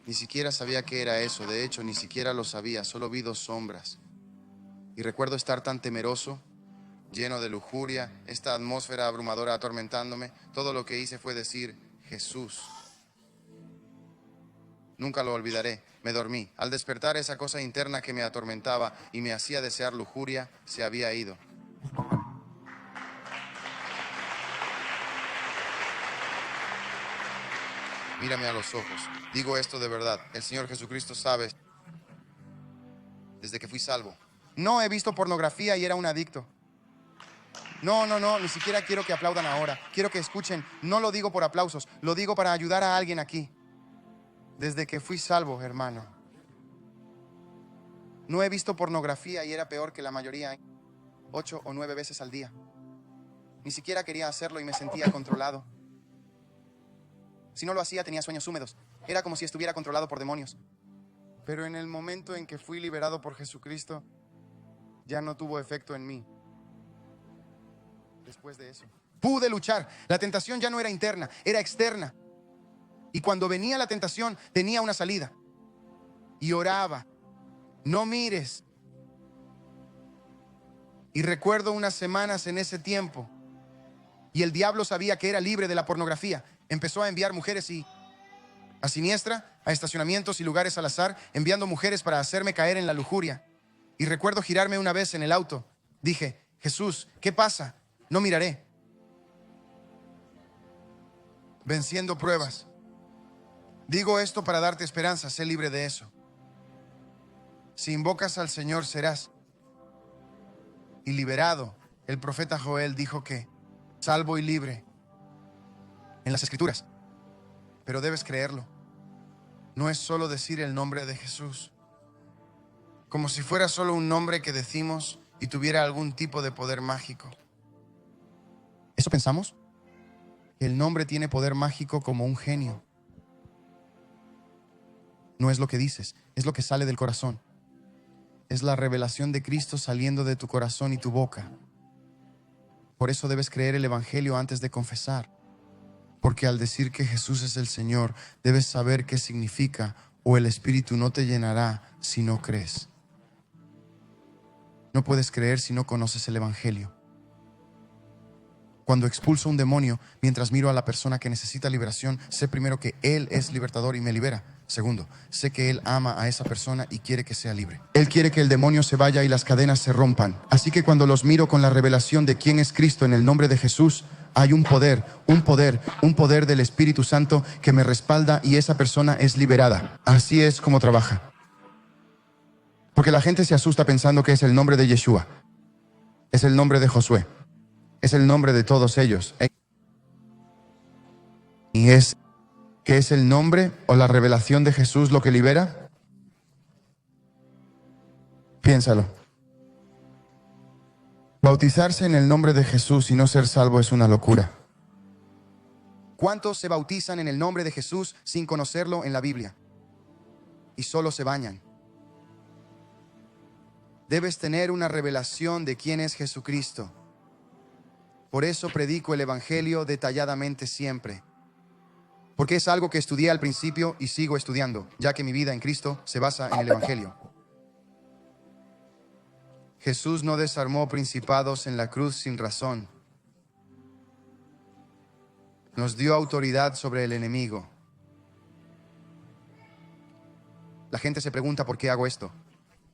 Speaker 2: Ni siquiera sabía qué era eso. De hecho, ni siquiera lo sabía. Solo vi dos sombras. Y recuerdo estar tan temeroso, lleno de lujuria, esta atmósfera abrumadora atormentándome. Todo lo que hice fue decir, Jesús. Nunca lo olvidaré. Me dormí. Al despertar, esa cosa interna que me atormentaba y me hacía desear lujuria se había ido. Mírame a los ojos. Digo esto de verdad. El Señor Jesucristo sabe. Desde que fui salvo. No he visto pornografía y era un adicto. No, ni siquiera quiero que aplaudan ahora. Quiero que escuchen. No lo digo por aplausos. Lo digo para ayudar a alguien aquí. Desde que fui salvo, hermano. No he visto pornografía y era peor que la mayoría. 8 o 9 veces al día. Ni siquiera quería hacerlo y me sentía controlado. Si no lo hacía, tenía sueños húmedos. Era como si estuviera controlado por demonios. Pero en el momento en que fui liberado por Jesucristo, ya no tuvo efecto en mí. Después de eso, pude luchar. La tentación ya no era interna, era externa. Y cuando venía la tentación, tenía una salida. Y oraba. No mires. Y recuerdo unas semanas en ese tiempo. Y el diablo sabía que era libre de la pornografía. Empezó a enviar mujeres a siniestra, a estacionamientos y lugares al azar, enviando mujeres para hacerme caer en la lujuria. Y recuerdo girarme una vez en el auto. Dije, Jesús, ¿qué pasa? No miraré. Venciendo pruebas. Digo esto para darte esperanza, sé libre de eso. Si invocas al Señor serás. Y liberado, el profeta Joel dijo que salvo y libre en las Escrituras. Pero debes creerlo. No es solo decir el nombre de Jesús. Como si fuera solo un nombre que decimos y tuviera algún tipo de poder mágico. ¿Eso pensamos? El nombre tiene poder mágico como un genio. No es lo que dices, es lo que sale del corazón. Es la revelación de Cristo saliendo de tu corazón y tu boca. Por eso debes creer el Evangelio antes de confesar. Porque al decir que Jesús es el Señor, debes saber qué significa, o el Espíritu no te llenará si no crees. No puedes creer si no conoces el Evangelio. Cuando expulso un demonio, mientras miro a la persona que necesita liberación, sé primero que Él es libertador y me libera. Segundo, sé que Él ama a esa persona y quiere que sea libre. Él quiere que el demonio se vaya y las cadenas se rompan. Así que cuando los miro con la revelación de quién es Cristo en el nombre de Jesús, hay un poder del Espíritu Santo que me respalda y esa persona es liberada. Así es como trabaja. Porque la gente se asusta pensando que es el nombre de Yeshua, es el nombre de Josué, es el nombre de todos ellos. ¿Y es que es el nombre o la revelación de Jesús lo que libera? Piénsalo. Bautizarse en el nombre de Jesús y no ser salvo es una locura. ¿Cuántos se bautizan en el nombre de Jesús sin conocerlo en la Biblia? Y solo se bañan. Debes tener una revelación de quién es Jesucristo. Por eso predico el Evangelio detalladamente siempre. Porque es algo que estudié al principio y sigo estudiando, ya que mi vida en Cristo se basa en el Evangelio. Jesús no desarmó principados en la cruz sin razón. Nos dio autoridad sobre el enemigo. La gente se pregunta por qué hago esto.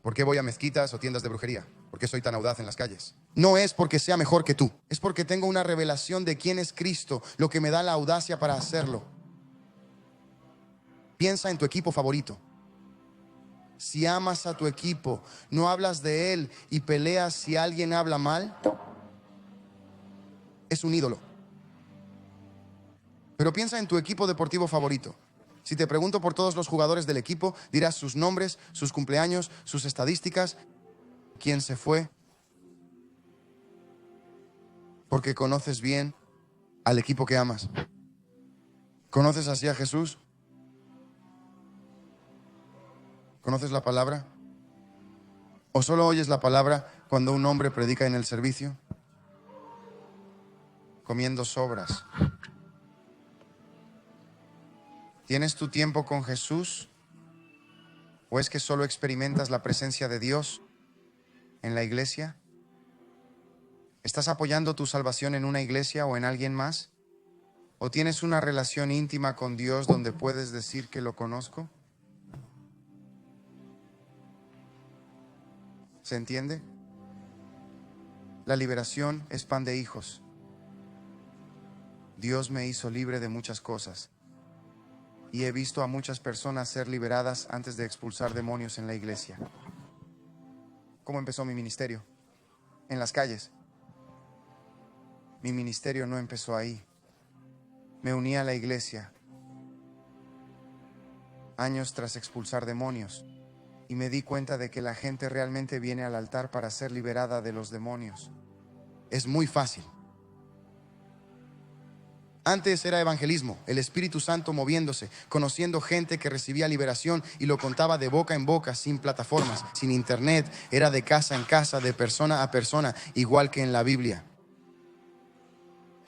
Speaker 2: ¿Por qué voy a mezquitas o tiendas de brujería? ¿Por qué soy tan audaz en las calles? No es porque sea mejor que tú. Es porque tengo una revelación de quién es Cristo, lo que me da la audacia para hacerlo. Piensa en tu equipo favorito. Si amas a tu equipo, no hablas de él y peleas si alguien habla mal, es un ídolo. Pero piensa en tu equipo deportivo favorito. Si te pregunto por todos los jugadores del equipo, dirás sus nombres, sus cumpleaños, sus estadísticas, quién se fue. Porque conoces bien al equipo que amas. ¿Conoces así a Jesús? ¿Conoces la palabra? ¿O solo oyes la palabra cuando un hombre predica en el servicio? Comiendo sobras. ¿Tienes tu tiempo con Jesús? ¿O es que solo experimentas la presencia de Dios en la iglesia? ¿Estás apoyando tu salvación en una iglesia o en alguien más? ¿O tienes una relación íntima con Dios donde puedes decir que lo conozco? ¿Se entiende? La liberación es pan de hijos. Dios me hizo libre de muchas cosas. Y he visto a muchas personas ser liberadas antes de expulsar demonios en la iglesia. ¿Cómo empezó mi ministerio? En las calles. Mi ministerio no empezó ahí. Me uní a la iglesia años tras expulsar demonios. Y me di cuenta de que la gente realmente viene al altar para ser liberada de los demonios. Es muy fácil. Antes era evangelismo, el Espíritu Santo moviéndose, conociendo gente que recibía liberación y lo contaba de boca en boca, sin plataformas, sin internet. Era de casa en casa, de persona a persona, igual que en la Biblia.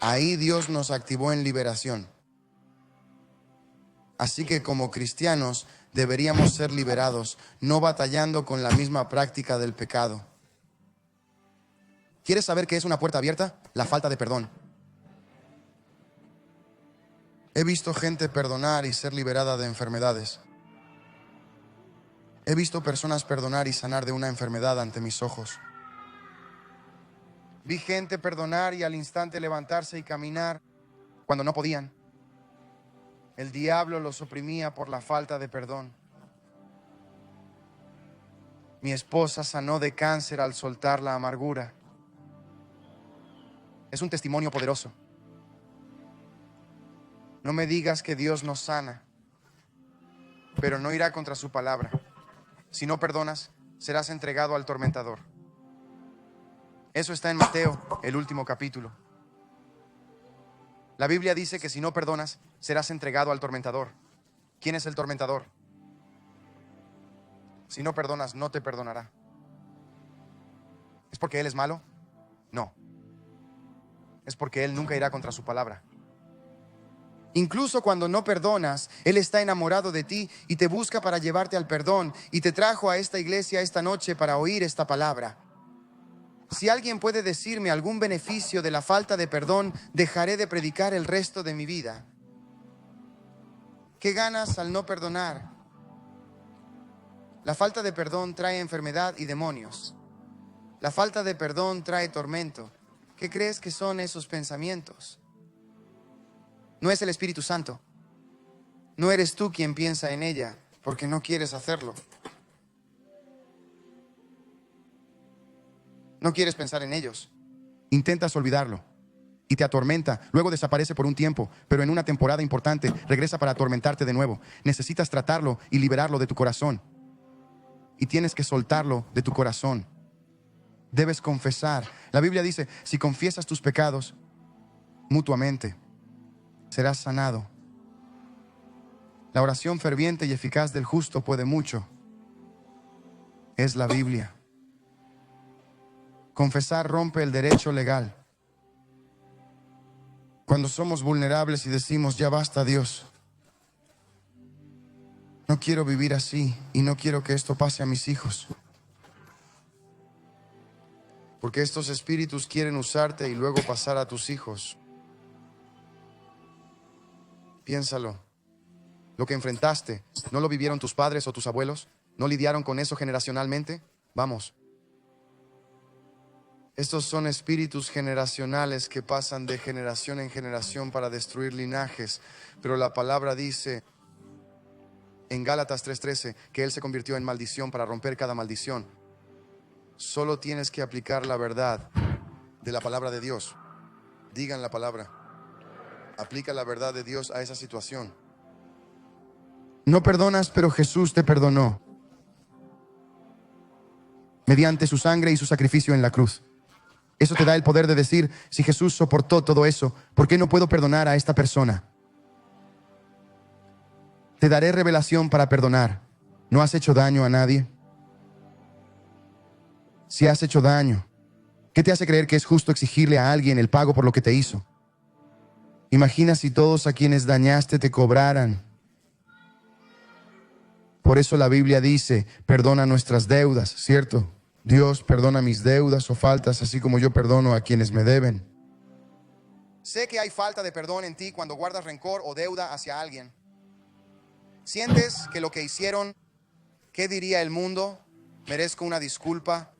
Speaker 2: Ahí Dios nos activó en liberación. Así que como cristianos deberíamos ser liberados, no batallando con la misma práctica del pecado. ¿Quieres saber qué es una puerta abierta? La falta de perdón. He visto gente perdonar y ser liberada de enfermedades. He visto personas perdonar y sanar de una enfermedad ante mis ojos. Vi gente perdonar y al instante levantarse y caminar cuando no podían. El diablo los oprimía por la falta de perdón. Mi esposa sanó de cáncer al soltar la amargura. Es un testimonio poderoso. No me digas que Dios nos sana, pero no irá contra su palabra. Si no perdonas, serás entregado al tormentador. Eso está en Mateo, el último capítulo. La Biblia dice que si no perdonas, serás entregado al tormentador. ¿Quién es el tormentador? Si no perdonas, no te perdonará. ¿Es porque Él es malo? No. Es porque Él nunca irá contra su palabra. Incluso cuando no perdonas, Él está enamorado de ti y te busca para llevarte al perdón, y te trajo a esta iglesia esta noche para oír esta palabra. Si alguien puede decirme algún beneficio de la falta de perdón, dejaré de predicar el resto de mi vida. ¿Qué ganas al no perdonar? La falta de perdón trae enfermedad y demonios. La falta de perdón trae tormento. ¿Qué crees que son esos pensamientos? No es el Espíritu Santo. No eres tú quien piensa en ella, porque no quieres hacerlo. No quieres pensar en ellos. Intentas olvidarlo y te atormenta. Luego desaparece por un tiempo, pero en una temporada importante regresa para atormentarte de nuevo. Necesitas tratarlo y liberarlo de tu corazón. Y tienes que soltarlo de tu corazón. Debes confesar. La Biblia dice, si confiesas tus pecados mutuamente, serás sanado. La oración ferviente y eficaz del justo puede mucho. Es la Biblia. Confesar rompe el derecho legal. Cuando somos vulnerables y decimos, ya basta, Dios. No quiero vivir así y no quiero que esto pase a mis hijos. Porque estos espíritus quieren usarte y luego pasar a tus hijos. Piénsalo. Lo que enfrentaste, ¿no lo vivieron tus padres o tus abuelos? ¿No lidiaron con eso generacionalmente? Vamos. Estos son espíritus generacionales que pasan de generación en generación para destruir linajes. Pero la palabra dice en Gálatas 3:13 que Él se convirtió en maldición para romper cada maldición. Solo tienes que aplicar la verdad de la palabra de Dios. Digan la palabra. Aplica la verdad de Dios a esa situación. No perdonas, pero Jesús te perdonó. Mediante su sangre y su sacrificio en la cruz. Eso te da el poder de decir, si Jesús soportó todo eso, ¿por qué no puedo perdonar a esta persona? Te daré revelación para perdonar. ¿No has hecho daño a nadie? Si has hecho daño, ¿qué te hace creer que es justo exigirle a alguien el pago por lo que te hizo? Imagina si todos a quienes dañaste te cobraran. Por eso la Biblia dice, perdona nuestras deudas, ¿cierto? Dios perdona mis deudas o faltas, así como yo perdono a quienes me deben. Sé que hay falta de perdón en ti cuando guardas rencor o deuda hacia alguien. Sientes que lo que hicieron, ¿qué diría el mundo? Merezco una disculpa.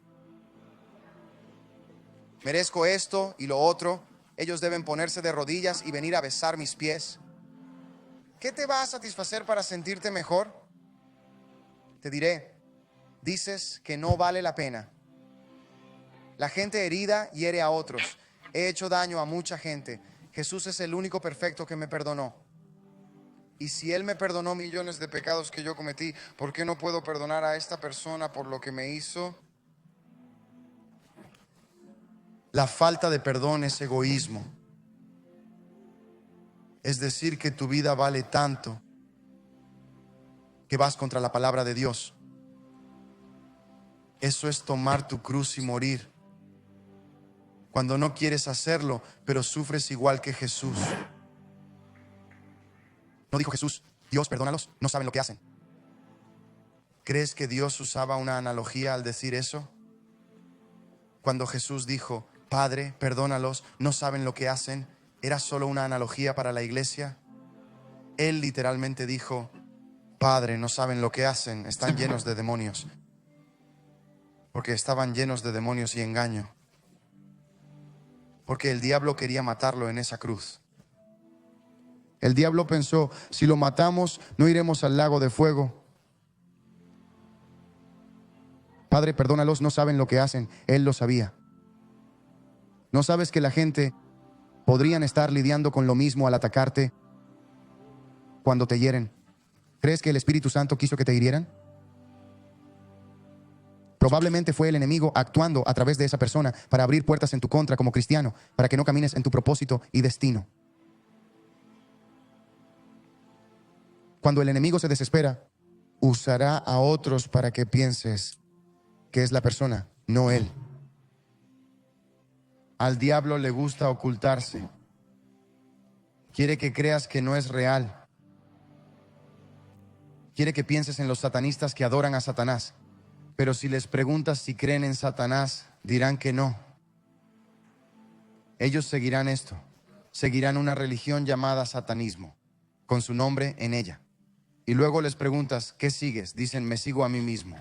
Speaker 2: Merezco esto y lo otro. Ellos deben ponerse de rodillas y venir a besar mis pies. ¿Qué te va a satisfacer para sentirte mejor? Te diré, dices que no vale la pena. La gente herida hiere a otros. He hecho daño a mucha gente. Jesús es el único perfecto que me perdonó. Y si Él me perdonó millones de pecados que yo cometí, ¿por qué no puedo perdonar a esta persona por lo que me hizo? La falta de perdón es egoísmo. Es decir, que tu vida vale tanto que vas contra la palabra de Dios. Eso es tomar tu cruz y morir. Cuando no quieres hacerlo, pero sufres igual que Jesús. ¿No dijo Jesús, Dios, perdónalos, no saben lo que hacen? ¿Crees que Dios usaba una analogía al decir eso? Cuando Jesús dijo, Padre, perdónalos, no saben lo que hacen, ¿era solo una analogía para la iglesia? Él literalmente dijo, Padre, no saben lo que hacen, están llenos de demonios. Porque estaban llenos de demonios y engaño. Porque el diablo quería matarlo en esa cruz. El diablo pensó, si lo matamos, no iremos al lago de fuego. Padre, perdónalos, no saben lo que hacen. Él lo sabía. ¿No sabes que la gente podrían estar lidiando con lo mismo al atacarte cuando te hieren? ¿Crees que el Espíritu Santo quiso que te hirieran? Probablemente fue el enemigo actuando a través de esa persona para abrir puertas en tu contra como cristiano, para que no camines en tu propósito y destino. Cuando el enemigo se desespera, usará a otros para que pienses que es la persona, no él. Al diablo le gusta ocultarse. Quiere que creas que no es real. Quiere que pienses en los satanistas que adoran a Satanás. Pero si les preguntas si creen en Satanás, dirán que no. Ellos seguirán esto. Seguirán una religión llamada satanismo, con su nombre en ella. Y luego les preguntas, ¿qué sigues? Dicen, me sigo a mí mismo.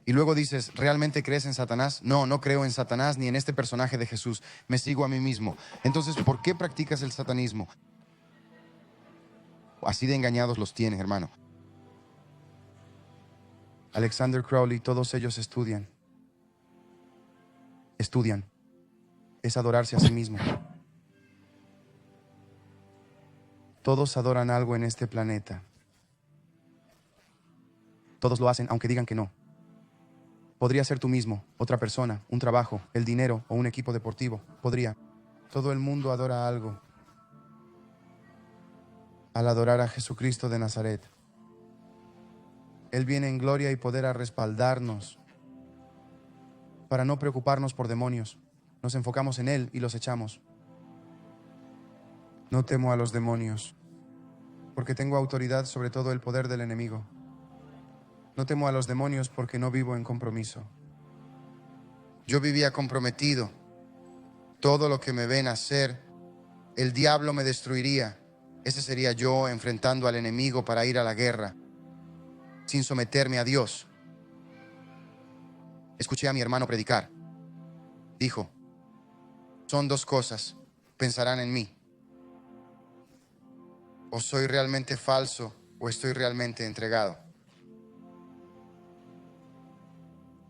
Speaker 2: Y luego dices, ¿realmente crees en Satanás? No, no creo en Satanás ni en este personaje de Jesús. Me sigo a mí mismo. Entonces, ¿por qué practicas el satanismo? Así de engañados los tienes, hermano. Alexander Crowley, todos ellos estudian. Estudian. Es adorarse a sí mismo. Todos adoran algo en este planeta. Todos lo hacen, aunque digan que no. Podría ser tú mismo, otra persona, un trabajo, el dinero o un equipo deportivo. Podría. Todo el mundo adora algo. Al adorar a Jesucristo de Nazaret, Él viene en gloria y poder a respaldarnos para no preocuparnos por demonios. Nos enfocamos en Él y los echamos. No temo a los demonios, porque tengo autoridad sobre todo el poder del enemigo. No temo a los demonios porque no vivo en compromiso. Yo vivía comprometido. Todo lo que me ven hacer, el diablo me destruiría. Ese sería yo enfrentando al enemigo para ir a la guerra, sin someterme a Dios. Escuché a mi hermano predicar. Dijo, son dos cosas, pensarán en mí. O soy realmente falso o estoy realmente entregado.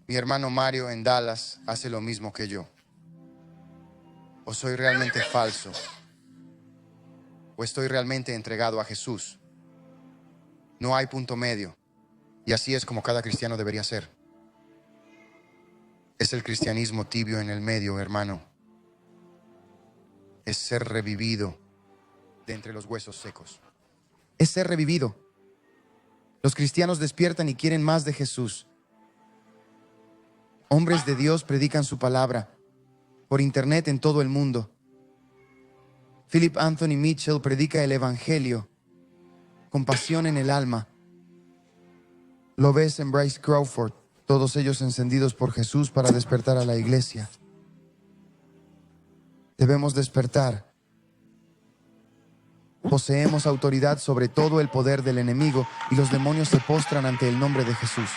Speaker 2: Mi hermano Mario en Dallas hace lo mismo que yo. O soy realmente falso o estoy realmente entregado a Jesús. No hay punto medio. Y así es como cada cristiano debería ser. Es el cristianismo tibio en el medio, hermano. Es ser revivido de entre los huesos secos. Es ser revivido. Los cristianos despiertan y quieren más de Jesús. Hombres de Dios predican su palabra por internet en todo el mundo. Philip Anthony Mitchell predica el evangelio con pasión en el alma. Lo ves en Bryce Crawford, todos ellos encendidos por Jesús para despertar a la iglesia. Debemos despertar. Poseemos autoridad sobre todo el poder del enemigo y los demonios se postran ante el nombre de Jesús.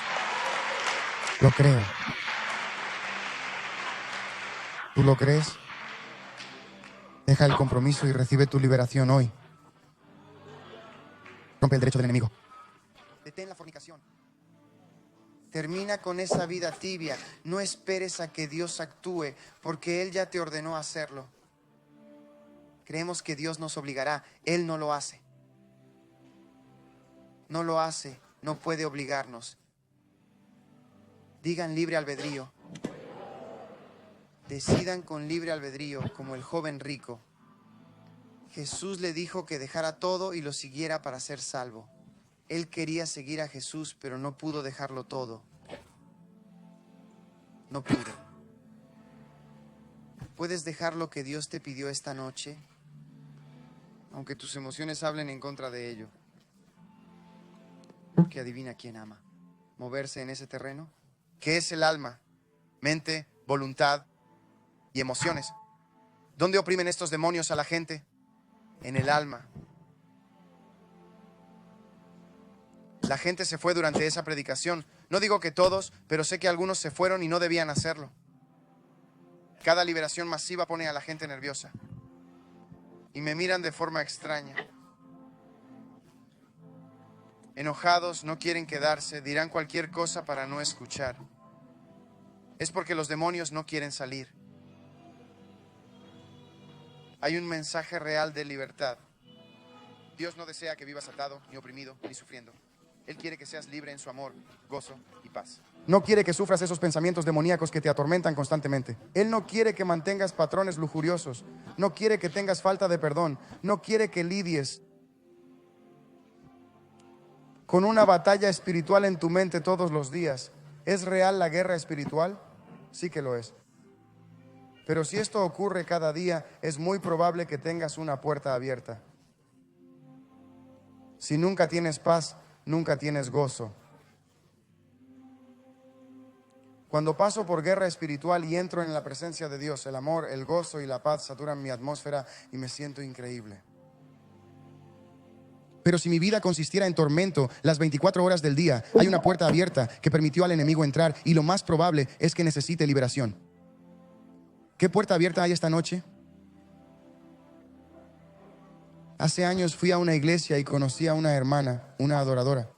Speaker 2: Lo creo. ¿Tú lo crees? Deja el compromiso y recibe tu liberación hoy. Rompe el derecho del enemigo. Detén la fornicación. Termina con esa vida tibia. No esperes a que Dios actúe, porque Él ya te ordenó hacerlo. Creemos que Dios nos obligará. Él no lo hace. No lo hace. No puede obligarnos. Digan libre albedrío. Decidan con libre albedrío, como el joven rico. Jesús le dijo que dejara todo y lo siguiera para ser salvo. Él quería seguir a Jesús, pero no pudo dejarlo todo. No pudo. ¿Puedes dejar lo que Dios te pidió esta noche? Aunque tus emociones hablen en contra de ello. Porque adivina quién ama. ¿Moverse en ese terreno? ¿Qué es el alma? Mente, voluntad y emociones. ¿Dónde oprimen estos demonios a la gente? En el alma. La gente se fue durante esa predicación. No digo que todos, pero sé que algunos se fueron y no debían hacerlo. Cada liberación masiva pone a la gente nerviosa. Y me miran de forma extraña. Enojados, no quieren quedarse, dirán cualquier cosa para no escuchar. Es porque los demonios no quieren salir. Hay un mensaje real de libertad. Dios no desea que vivas atado, ni oprimido, ni sufriendo. Él quiere que seas libre en su amor, gozo y paz. No quiere que sufras esos pensamientos demoníacos que te atormentan constantemente. Él no quiere que mantengas patrones lujuriosos. No quiere que tengas falta de perdón. No quiere que lidies con una batalla espiritual en tu mente todos los días. ¿Es real la guerra espiritual? Sí que lo es. Pero si esto ocurre cada día, es muy probable que tengas una puerta abierta. Si nunca tienes paz, nunca tienes gozo. Cuando paso por guerra espiritual y entro en la presencia de Dios, el amor, el gozo y la paz saturan mi atmósfera y me siento increíble. Pero si mi vida consistiera en tormento las 24 horas del día, hay una puerta abierta que permitió al enemigo entrar y lo más probable es que necesite liberación. ¿Qué puerta abierta hay esta noche? Hace años fui a una iglesia y conocí a una hermana, una adoradora,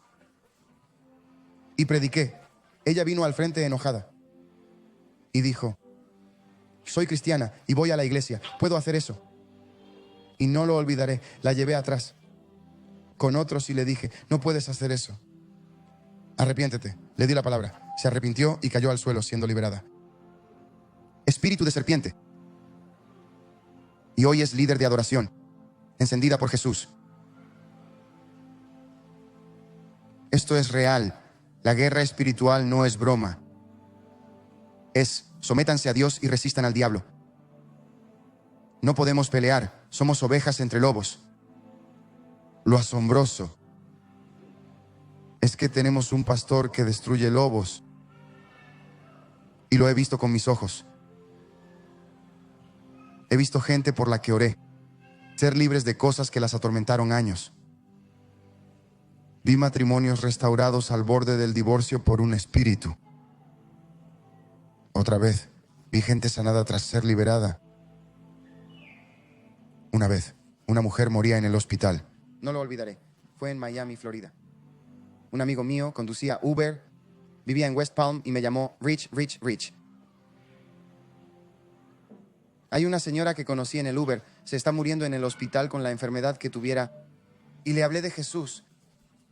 Speaker 2: y prediqué. Ella vino al frente enojada y dijo: soy cristiana y voy a la iglesia, puedo hacer eso. Y no lo olvidaré, la llevé atrás con otros y le dije: no puedes hacer eso, arrepiéntete. Le di la palabra, se arrepintió y cayó al suelo siendo liberada. Espíritu de serpiente. Y hoy es líder de adoración, encendida por Jesús. Esto es real. La guerra espiritual no es broma. Es: sométanse a Dios y resistan al diablo. No podemos pelear, somos ovejas entre lobos. Lo asombroso es que tenemos un pastor que destruye lobos. Y lo he visto con mis ojos. He visto gente por la que oré ser libres de cosas que las atormentaron años. Vi matrimonios restaurados al borde del divorcio por un espíritu. Otra vez, vi gente sanada tras ser liberada. Una vez, una mujer moría en el hospital. No lo olvidaré. Fue en Miami, Florida. Un amigo mío conducía Uber, vivía en West Palm y me llamó Rich. Hay una señora que conocí en el Uber, se está muriendo en el hospital con la enfermedad que tuviera, y le hablé de Jesús.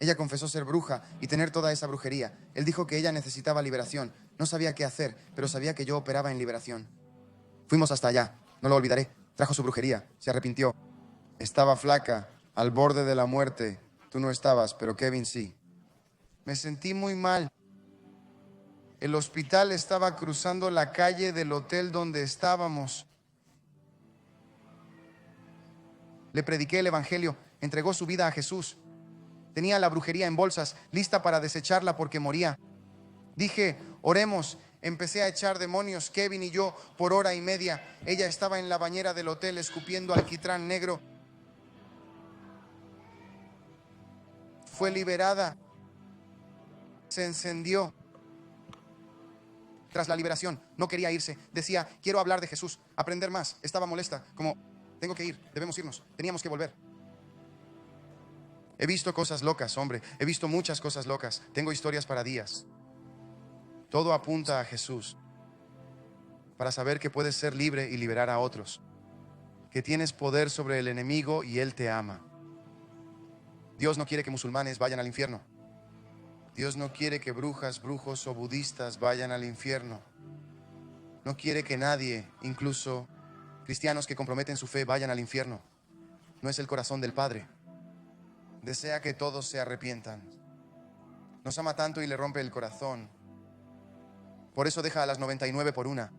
Speaker 2: Ella confesó ser bruja y tener toda esa brujería. Él dijo que ella necesitaba liberación. No sabía qué hacer, pero sabía que yo operaba en liberación. Fuimos hasta allá, no lo olvidaré. Trajo su brujería, se arrepintió. Estaba flaca, al borde de la muerte. Tú no estabas, pero Kevin sí. Me sentí muy mal. El hospital estaba cruzando la calle del hotel donde estábamos. Le prediqué el evangelio, entregó su vida a Jesús. Tenía la brujería en bolsas, lista para desecharla porque moría. Dije: oremos. Empecé a echar demonios, Kevin y yo, por hora y media. Ella estaba en la bañera del hotel escupiendo alquitrán negro. Fue liberada. Se encendió. Tras la liberación, no quería irse. Decía: quiero hablar de Jesús, aprender más. Estaba molesta, como: tengo que ir, debemos irnos, teníamos que volver. He visto cosas locas, hombre. He visto muchas cosas locas. Tengo historias para días. Todo apunta a Jesús. Para saber que puedes ser libre y liberar a otros. Que tienes poder sobre el enemigo y Él te ama. Dios no quiere que musulmanes vayan al infierno. Dios no quiere que brujas, brujos o budistas vayan al infierno. No quiere que nadie, incluso cristianos que comprometen su fe, vayan al infierno. No es el corazón del Padre. Desea que todos se arrepientan. Nos ama tanto y le rompe el corazón. Por eso deja a las 99 por una.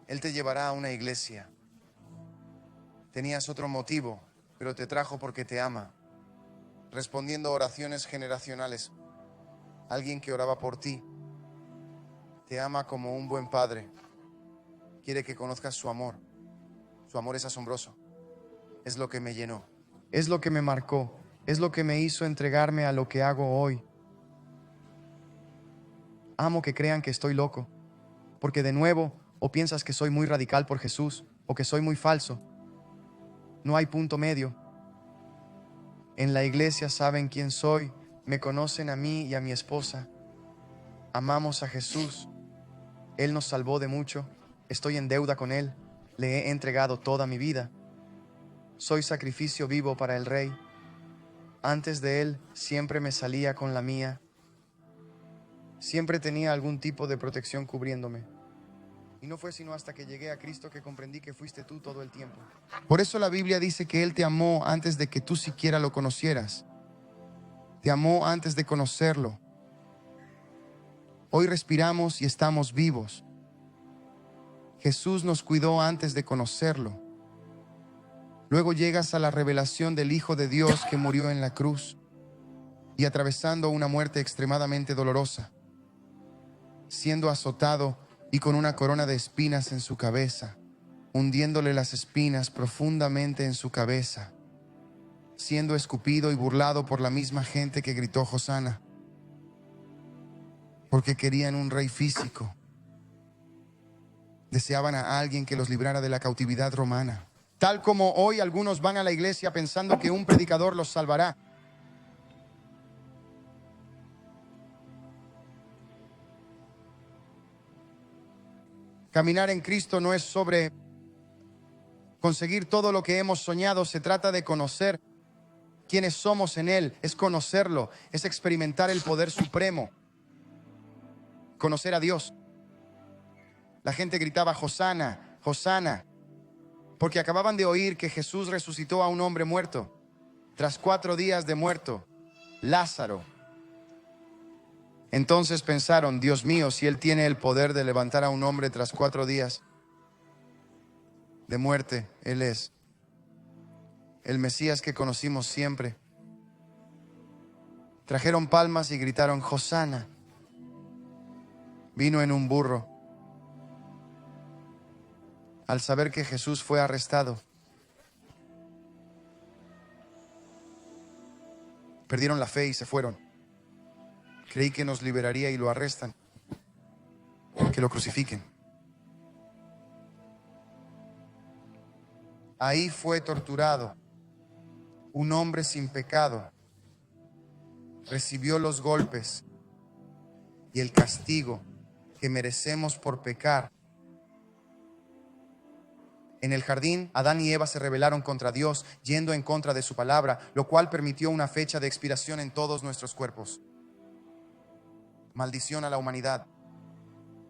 Speaker 2: Él te llevará a una iglesia. Tenías otro motivo, pero te trajo porque te ama. Respondiendo a oraciones generacionales. Alguien que oraba por ti. Te ama como un buen padre. Quiere que conozcas su amor. Su amor es asombroso. Es lo que me llenó. Es lo que me marcó. Es lo que me hizo entregarme a lo que hago hoy. Amo que crean que estoy loco. Porque de nuevo, o piensas que soy muy radical por Jesús, o que soy muy falso. No hay punto medio. En la iglesia saben quién soy. Me conocen a mí y a mi esposa. Amamos a Jesús. Él nos salvó de mucho. Estoy en deuda con Él. Le he entregado toda mi vida. Soy sacrificio vivo para el Rey. Antes de Él siempre me salía con la mía. Siempre tenía algún tipo de protección cubriéndome. Y no fue sino hasta que llegué a Cristo que comprendí que fuiste tú todo el tiempo. Por eso la Biblia dice que Él te amó antes de que tú siquiera lo conocieras. Te amó antes de conocerlo. Hoy respiramos y estamos vivos. Jesús nos cuidó antes de conocerlo. Luego llegas a la revelación del Hijo de Dios que murió en la cruz y atravesando una muerte extremadamente dolorosa, siendo azotado y con una corona de espinas en su cabeza, hundiéndole las espinas profundamente en su cabeza, siendo escupido y burlado por la misma gente que gritó Hosana, porque querían un rey físico. Deseaban a alguien que los librara de la cautividad romana. Tal como hoy algunos van a la iglesia pensando que un predicador los salvará. Caminar en Cristo no es sobre conseguir todo lo que hemos soñado. Se trata de conocer quiénes somos en Él. Es conocerlo, es experimentar el poder supremo. Conocer a Dios. La gente gritaba Hosana, Hosana, porque acababan de oír que Jesús resucitó a un hombre muerto. Tras 4 días de muerto, Lázaro. Entonces pensaron, Dios mío, si Él tiene el poder de levantar a un hombre tras 4 días de muerte, Él es el Mesías que conocimos siempre. Trajeron palmas y gritaron, Hosana. Vino en un burro. Al saber que Jesús fue arrestado, perdieron la fe y se fueron. Creí que nos liberaría y lo arrestan. Que lo crucifiquen. Ahí fue torturado. Un hombre sin pecado. Recibió los golpes y el castigo que merecemos por pecar. En el jardín, Adán y Eva se rebelaron contra Dios, yendo en contra de su palabra, lo cual permitió una fecha de expiración en todos nuestros cuerpos. Maldición a la humanidad.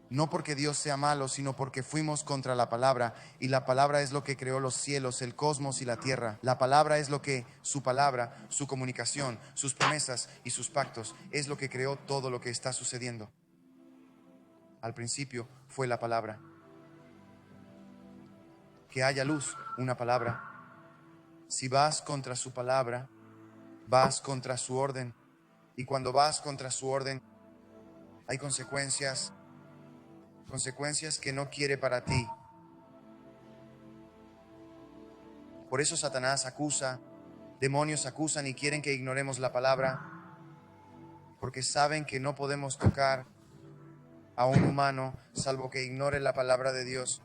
Speaker 2: No porque Dios sea malo, sino porque fuimos contra la palabra, y la palabra es lo que creó los cielos, el cosmos y la tierra. La palabra es lo que, su palabra, su comunicación, sus promesas y sus pactos, es lo que creó todo lo que está sucediendo. Al principio fue la palabra. Que haya luz, una palabra. Si vas contra su palabra, vas contra su orden. Y cuando vas contra su orden, hay consecuencias que no quiere para ti. Por eso Satanás acusa, demonios acusan y quieren que ignoremos la palabra, porque saben que no podemos tocar a un humano salvo que ignore la palabra de Dios.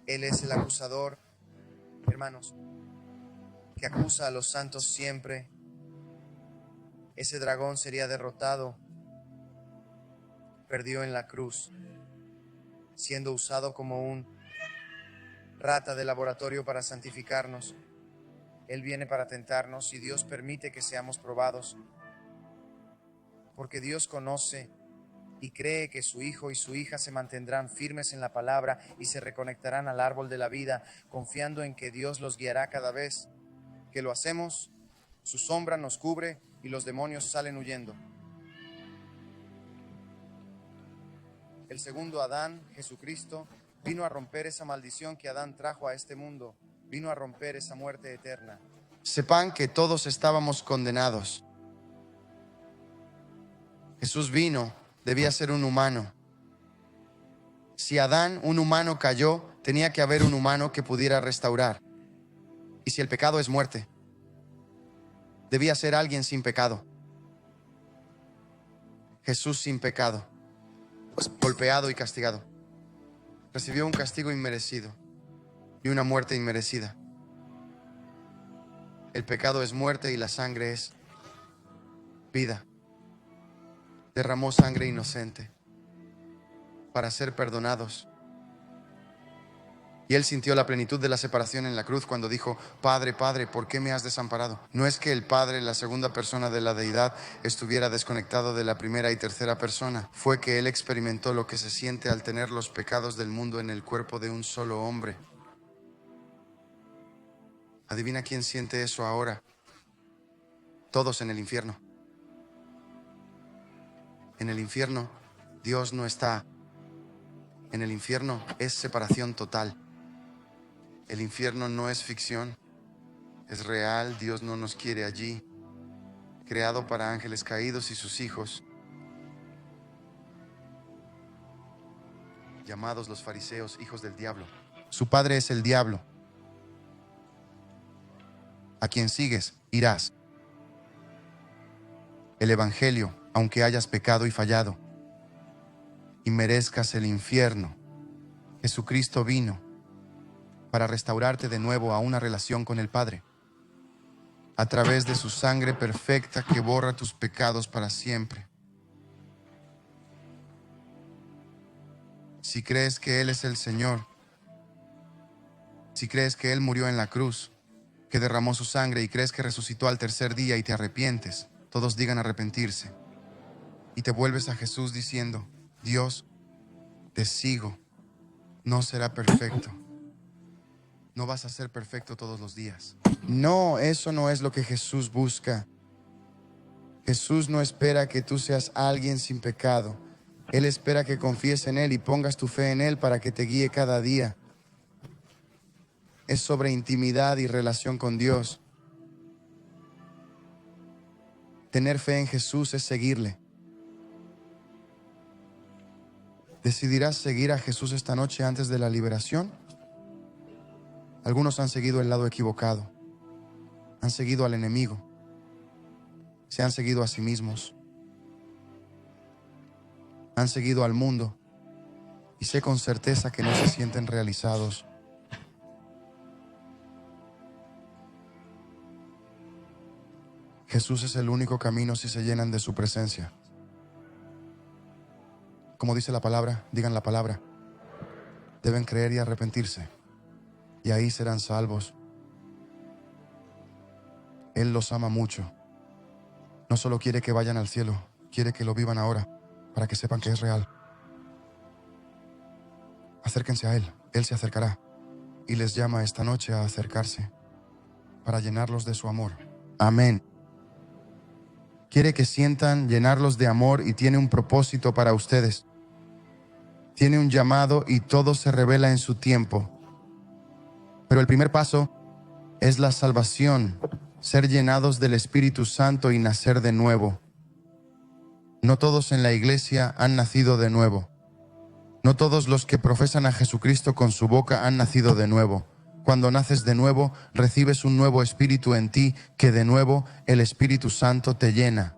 Speaker 2: Él es el acusador, hermanos, que acusa a los santos siempre. Ese dragón sería derrotado. Perdió en la cruz, siendo usado como un rata de laboratorio para santificarnos. Él viene para tentarnos y Dios permite que seamos probados, porque Dios conoce y cree que su hijo y su hija se mantendrán firmes en la palabra y se reconectarán al árbol de la vida, confiando en que Dios los guiará cada vez que lo hacemos. Su sombra nos cubre y los demonios salen huyendo. El segundo Adán, Jesucristo, vino a romper esa maldición que Adán trajo a este mundo. Vino a romper esa muerte eterna. Sepan que todos estábamos condenados. Jesús vino, debía ser un humano. Si Adán, un humano, cayó, tenía que haber un humano que pudiera restaurar. Y si el pecado es muerte, debía ser alguien sin pecado. Jesús sin pecado, golpeado y castigado, recibió un castigo inmerecido y una muerte inmerecida. El pecado es muerte y la sangre es vida. Derramó sangre inocente para ser perdonados. Y Él sintió la plenitud de la separación en la cruz cuando dijo, Padre, Padre, ¿por qué me has desamparado? No es que el Padre, la segunda persona de la deidad, estuviera desconectado de la primera y tercera persona. Fue que Él experimentó lo que se siente al tener los pecados del mundo en el cuerpo de un solo hombre. Adivina quién siente eso ahora. Todos en el infierno. En el infierno, Dios no está. En el infierno es separación total. El infierno no es ficción, es real. Dios no nos quiere allí. Creado para ángeles caídos y sus hijos, llamados los fariseos hijos del diablo. Su padre es el diablo. A quien sigues, irás. El evangelio, aunque hayas pecado y fallado y merezcas el infierno, Jesucristo vino para restaurarte de nuevo a una relación con el Padre, a través de su sangre perfecta que borra tus pecados para siempre. Si crees que Él es el Señor, si crees que Él murió en la cruz, que derramó su sangre y crees que resucitó al tercer día y te arrepientes, todos digan arrepentirse, y te vuelves a Jesús diciendo, Dios, te sigo, no será perfecto. No vas a ser perfecto todos los días. No, eso no es lo que Jesús busca. Jesús no espera que tú seas alguien sin pecado. Él espera que confíes en Él y pongas tu fe en Él para que te guíe cada día. Es sobre intimidad y relación con Dios. Tener fe en Jesús es seguirle. ¿Decidirás seguir a Jesús esta noche antes de la liberación? Algunos han seguido el lado equivocado. Han seguido al enemigo. Se han seguido a sí mismos. Han seguido al mundo. Y sé con certeza que no se sienten realizados. Jesús es el único camino si se llenan de su presencia. Como dice la palabra, digan la palabra. Deben creer y arrepentirse, y ahí serán salvos. Él los ama mucho. No solo quiere que vayan al cielo, quiere que lo vivan ahora, para que sepan que es real. Acérquense a Él, Él se acercará, y les llama esta noche a acercarse, para llenarlos de su amor. Amén. Quiere que sientan llenarlos de amor y tiene un propósito para ustedes. Tiene un llamado y todo se revela en su tiempo. Pero el primer paso es la salvación, ser llenados del Espíritu Santo y nacer de nuevo. No todos en la iglesia han nacido de nuevo. No todos los que profesan a Jesucristo con su boca han nacido de nuevo. Cuando naces de nuevo, recibes un nuevo espíritu en ti, que de nuevo el Espíritu Santo te llena.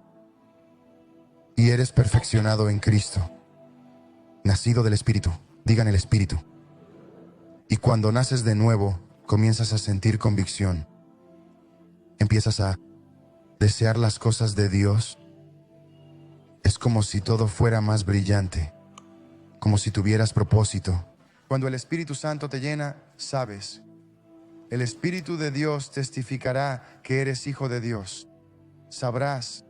Speaker 2: Y eres perfeccionado en Cristo. Nacido del Espíritu, digan el Espíritu. Y cuando naces de nuevo, comienzas a sentir convicción. Empiezas a desear las cosas de Dios. Es como si todo fuera más brillante, como si tuvieras propósito. Cuando el Espíritu Santo te llena, sabes. El Espíritu de Dios testificará que eres hijo de Dios. Sabrás.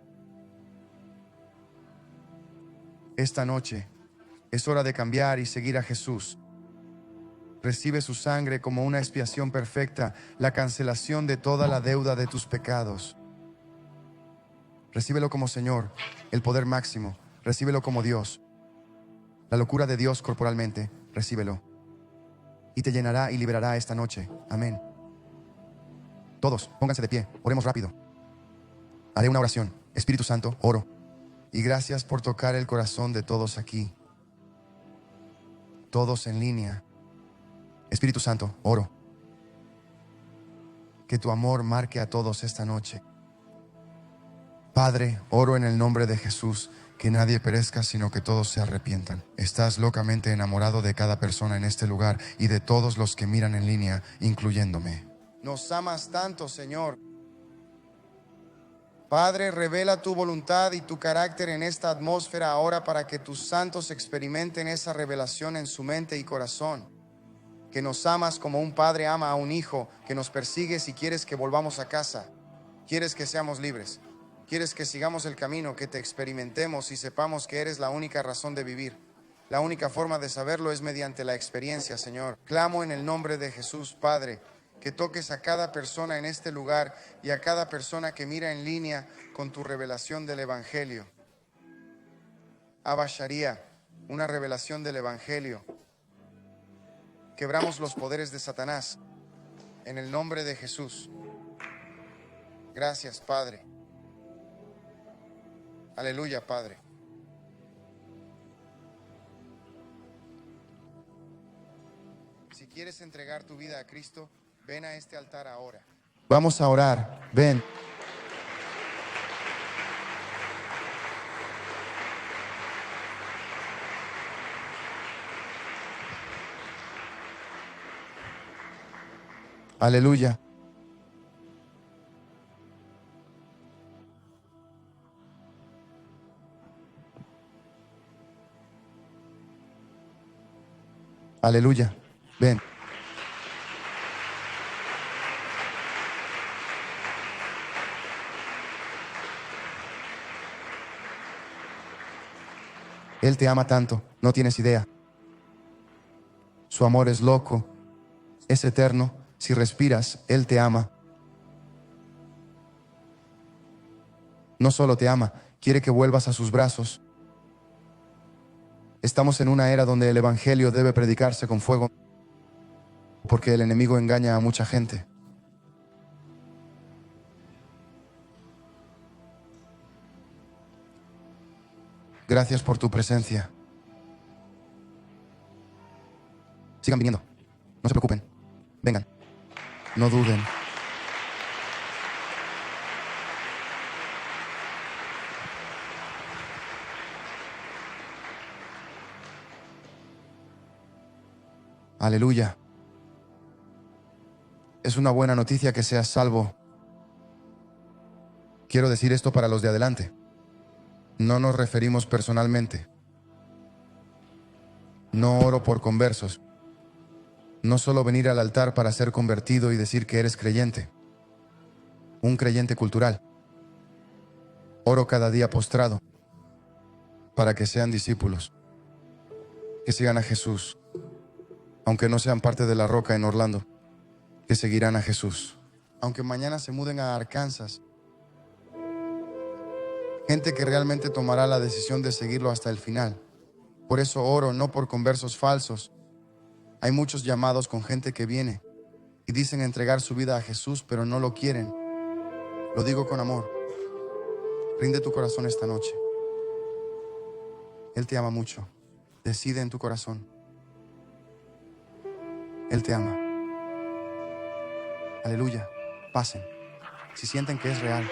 Speaker 2: Esta noche es hora de cambiar y seguir a Jesús. Recibe su sangre como una expiación perfecta, la cancelación de toda la deuda de tus pecados. Recíbelo como Señor, el poder máximo. Recíbelo como Dios. La locura de Dios corporalmente, recíbelo. Y te llenará y liberará esta noche. Amén. Todos, pónganse de pie, oremos rápido. Haré una oración. Espíritu Santo, oro. Y gracias por tocar el corazón de todos aquí. Todos en línea. Espíritu Santo, oro. Que tu amor marque a todos esta noche. Padre, oro en el nombre de Jesús, que nadie perezca, sino que todos se arrepientan. Estás locamente enamorado de cada persona en este lugar y de todos los que miran en línea, incluyéndome. Nos amas tanto, Señor. Padre, revela tu voluntad y tu carácter en esta atmósfera ahora para que tus santos experimenten esa revelación en su mente y corazón. Que nos amas como un padre ama a un hijo, que nos persigues y quieres que volvamos a casa. Quieres que seamos libres. Quieres que sigamos el camino, que te experimentemos y sepamos que eres la única razón de vivir. La única forma de saberlo es mediante la experiencia, Señor. Clamo en el nombre de Jesús, Padre, que toques a cada persona en este lugar y a cada persona que mira en línea con tu revelación del Evangelio. Abba Sharia, una revelación del Evangelio. Quebramos los poderes de Satanás en el nombre de Jesús. Gracias, Padre. Aleluya, Padre. Si quieres entregar tu vida a Cristo, ven a este altar ahora. Vamos a orar. Ven. Aleluya. Aleluya. Ven. Él te ama tanto, no tienes idea. Su amor es loco, es eterno. Si respiras, Él te ama. No solo te ama, quiere que vuelvas a sus brazos. Estamos en una era donde el Evangelio debe predicarse con fuego, porque el enemigo engaña a mucha gente. Gracias por tu presencia. Sigan viniendo. No se preocupen. Vengan. No duden. Aleluya. Es una buena noticia que seas salvo. Quiero decir esto para los de adelante. No nos referimos personalmente. No oro por conversos. No solo venir al altar para ser convertido y decir que eres creyente. Un creyente cultural. Oro cada día postrado para que sean discípulos. Que sigan a Jesús. Aunque no sean parte de La Roca en Orlando. Que seguirán a Jesús. Aunque mañana se muden a Arkansas. Gente que realmente tomará la decisión de seguirlo hasta el final. Por eso oro, no por conversos falsos. Hay muchos llamados con gente que viene y dicen entregar su vida a Jesús, pero no lo quieren. Lo digo con amor. Rinde tu corazón esta noche. Él te ama mucho. Decide en tu corazón. Él te ama. Aleluya. Pasen. Si sienten que es real.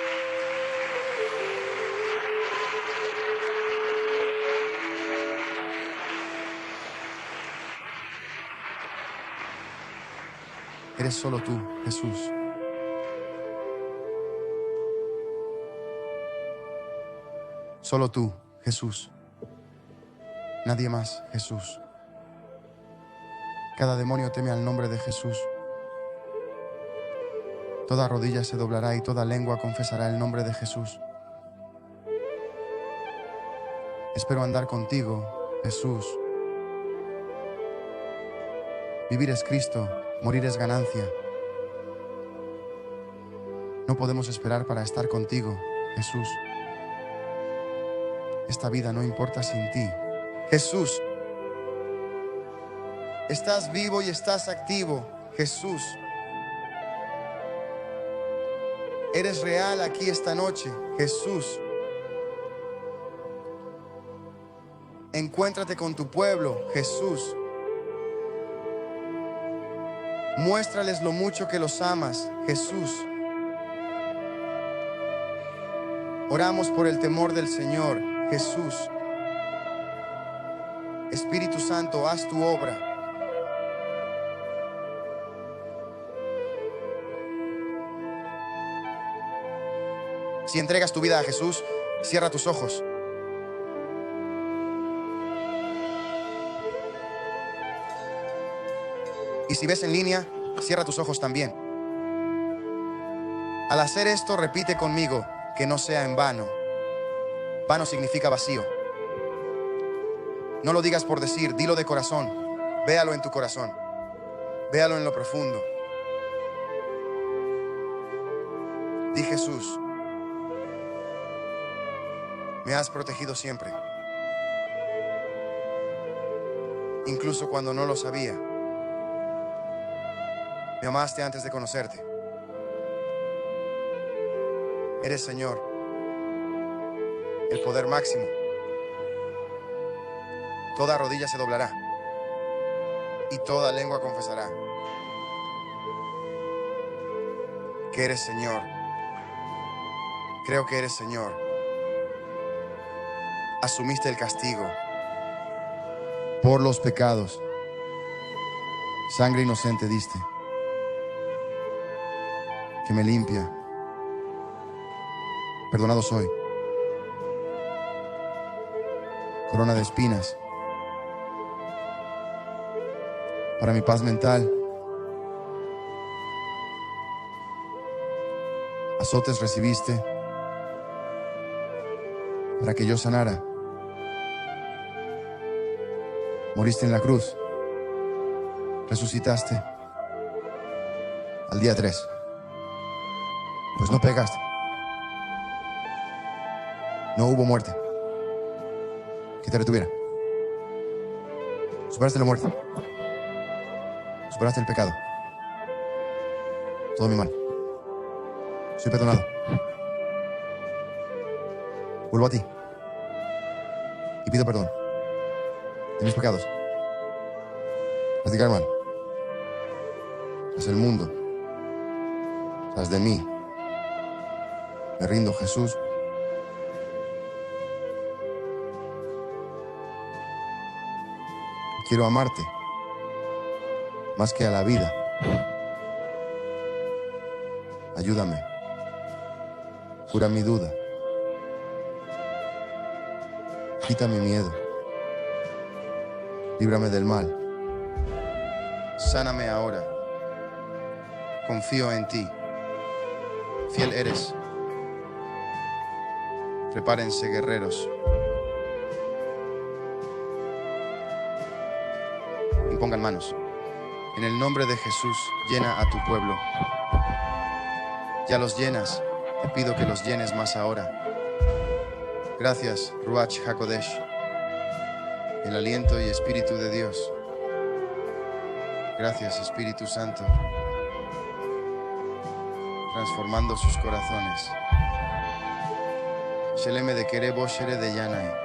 Speaker 2: Eres solo tú, Jesús. Solo tú, Jesús. Nadie más, Jesús. Cada demonio teme al nombre de Jesús. Toda rodilla se doblará y toda lengua confesará el nombre de Jesús. Espero andar contigo, Jesús. Vivir es Cristo, morir es ganancia. No podemos esperar para estar contigo, Jesús. Esta vida no importa sin ti. Jesús, estás vivo y estás activo, Jesús. Eres real aquí esta noche, Jesús. Encuéntrate con tu pueblo, Jesús. Muéstrales lo mucho que los amas, Jesús. Oramos por el temor del Señor, Jesús. Espíritu Santo, haz tu obra. Si entregas tu vida a Jesús, cierra tus ojos. Y si ves en línea, cierra tus ojos también. Al hacer esto, repite conmigo, que no sea en vano. Vano significa vacío. No lo digas por decir, dilo de corazón. Véalo en tu corazón. Véalo en lo profundo. Di Jesús, me has protegido siempre, incluso cuando no lo sabía. Me amaste antes de conocerte. Eres, Señor, el poder máximo. Toda rodilla se doblará y toda lengua confesará que eres Señor. Creo que eres Señor. Asumiste el castigo por los pecados. Sangre inocente diste, que me limpia. Perdonado soy. Corona de espinas para mi paz mental. Azotes recibiste para que yo sanara. Moriste en la cruz. Resucitaste al día 3. Pues no pegaste. No hubo muerte que te retuviera. Superaste la muerte. Superaste el pecado. Todo mi mal. Soy perdonado. Vuelvo a ti y pido perdón de mis pecados. Practicar mal. Tras el mundo. Tras de mí. Me rindo, Jesús. Quiero amarte más que a la vida. Ayúdame. Cura mi duda. Quita mi miedo. Líbrame del mal. Sáname ahora. Confío en ti. Fiel eres. Prepárense, guerreros. Impongan manos. En el nombre de Jesús, llena a tu pueblo. Ya los llenas. Te pido que los llenes más ahora. Gracias, Ruach HaKodesh, el aliento y espíritu de Dios. Gracias, Espíritu Santo, transformando sus corazones. Sheleme de Kerebo Shere de Yanai.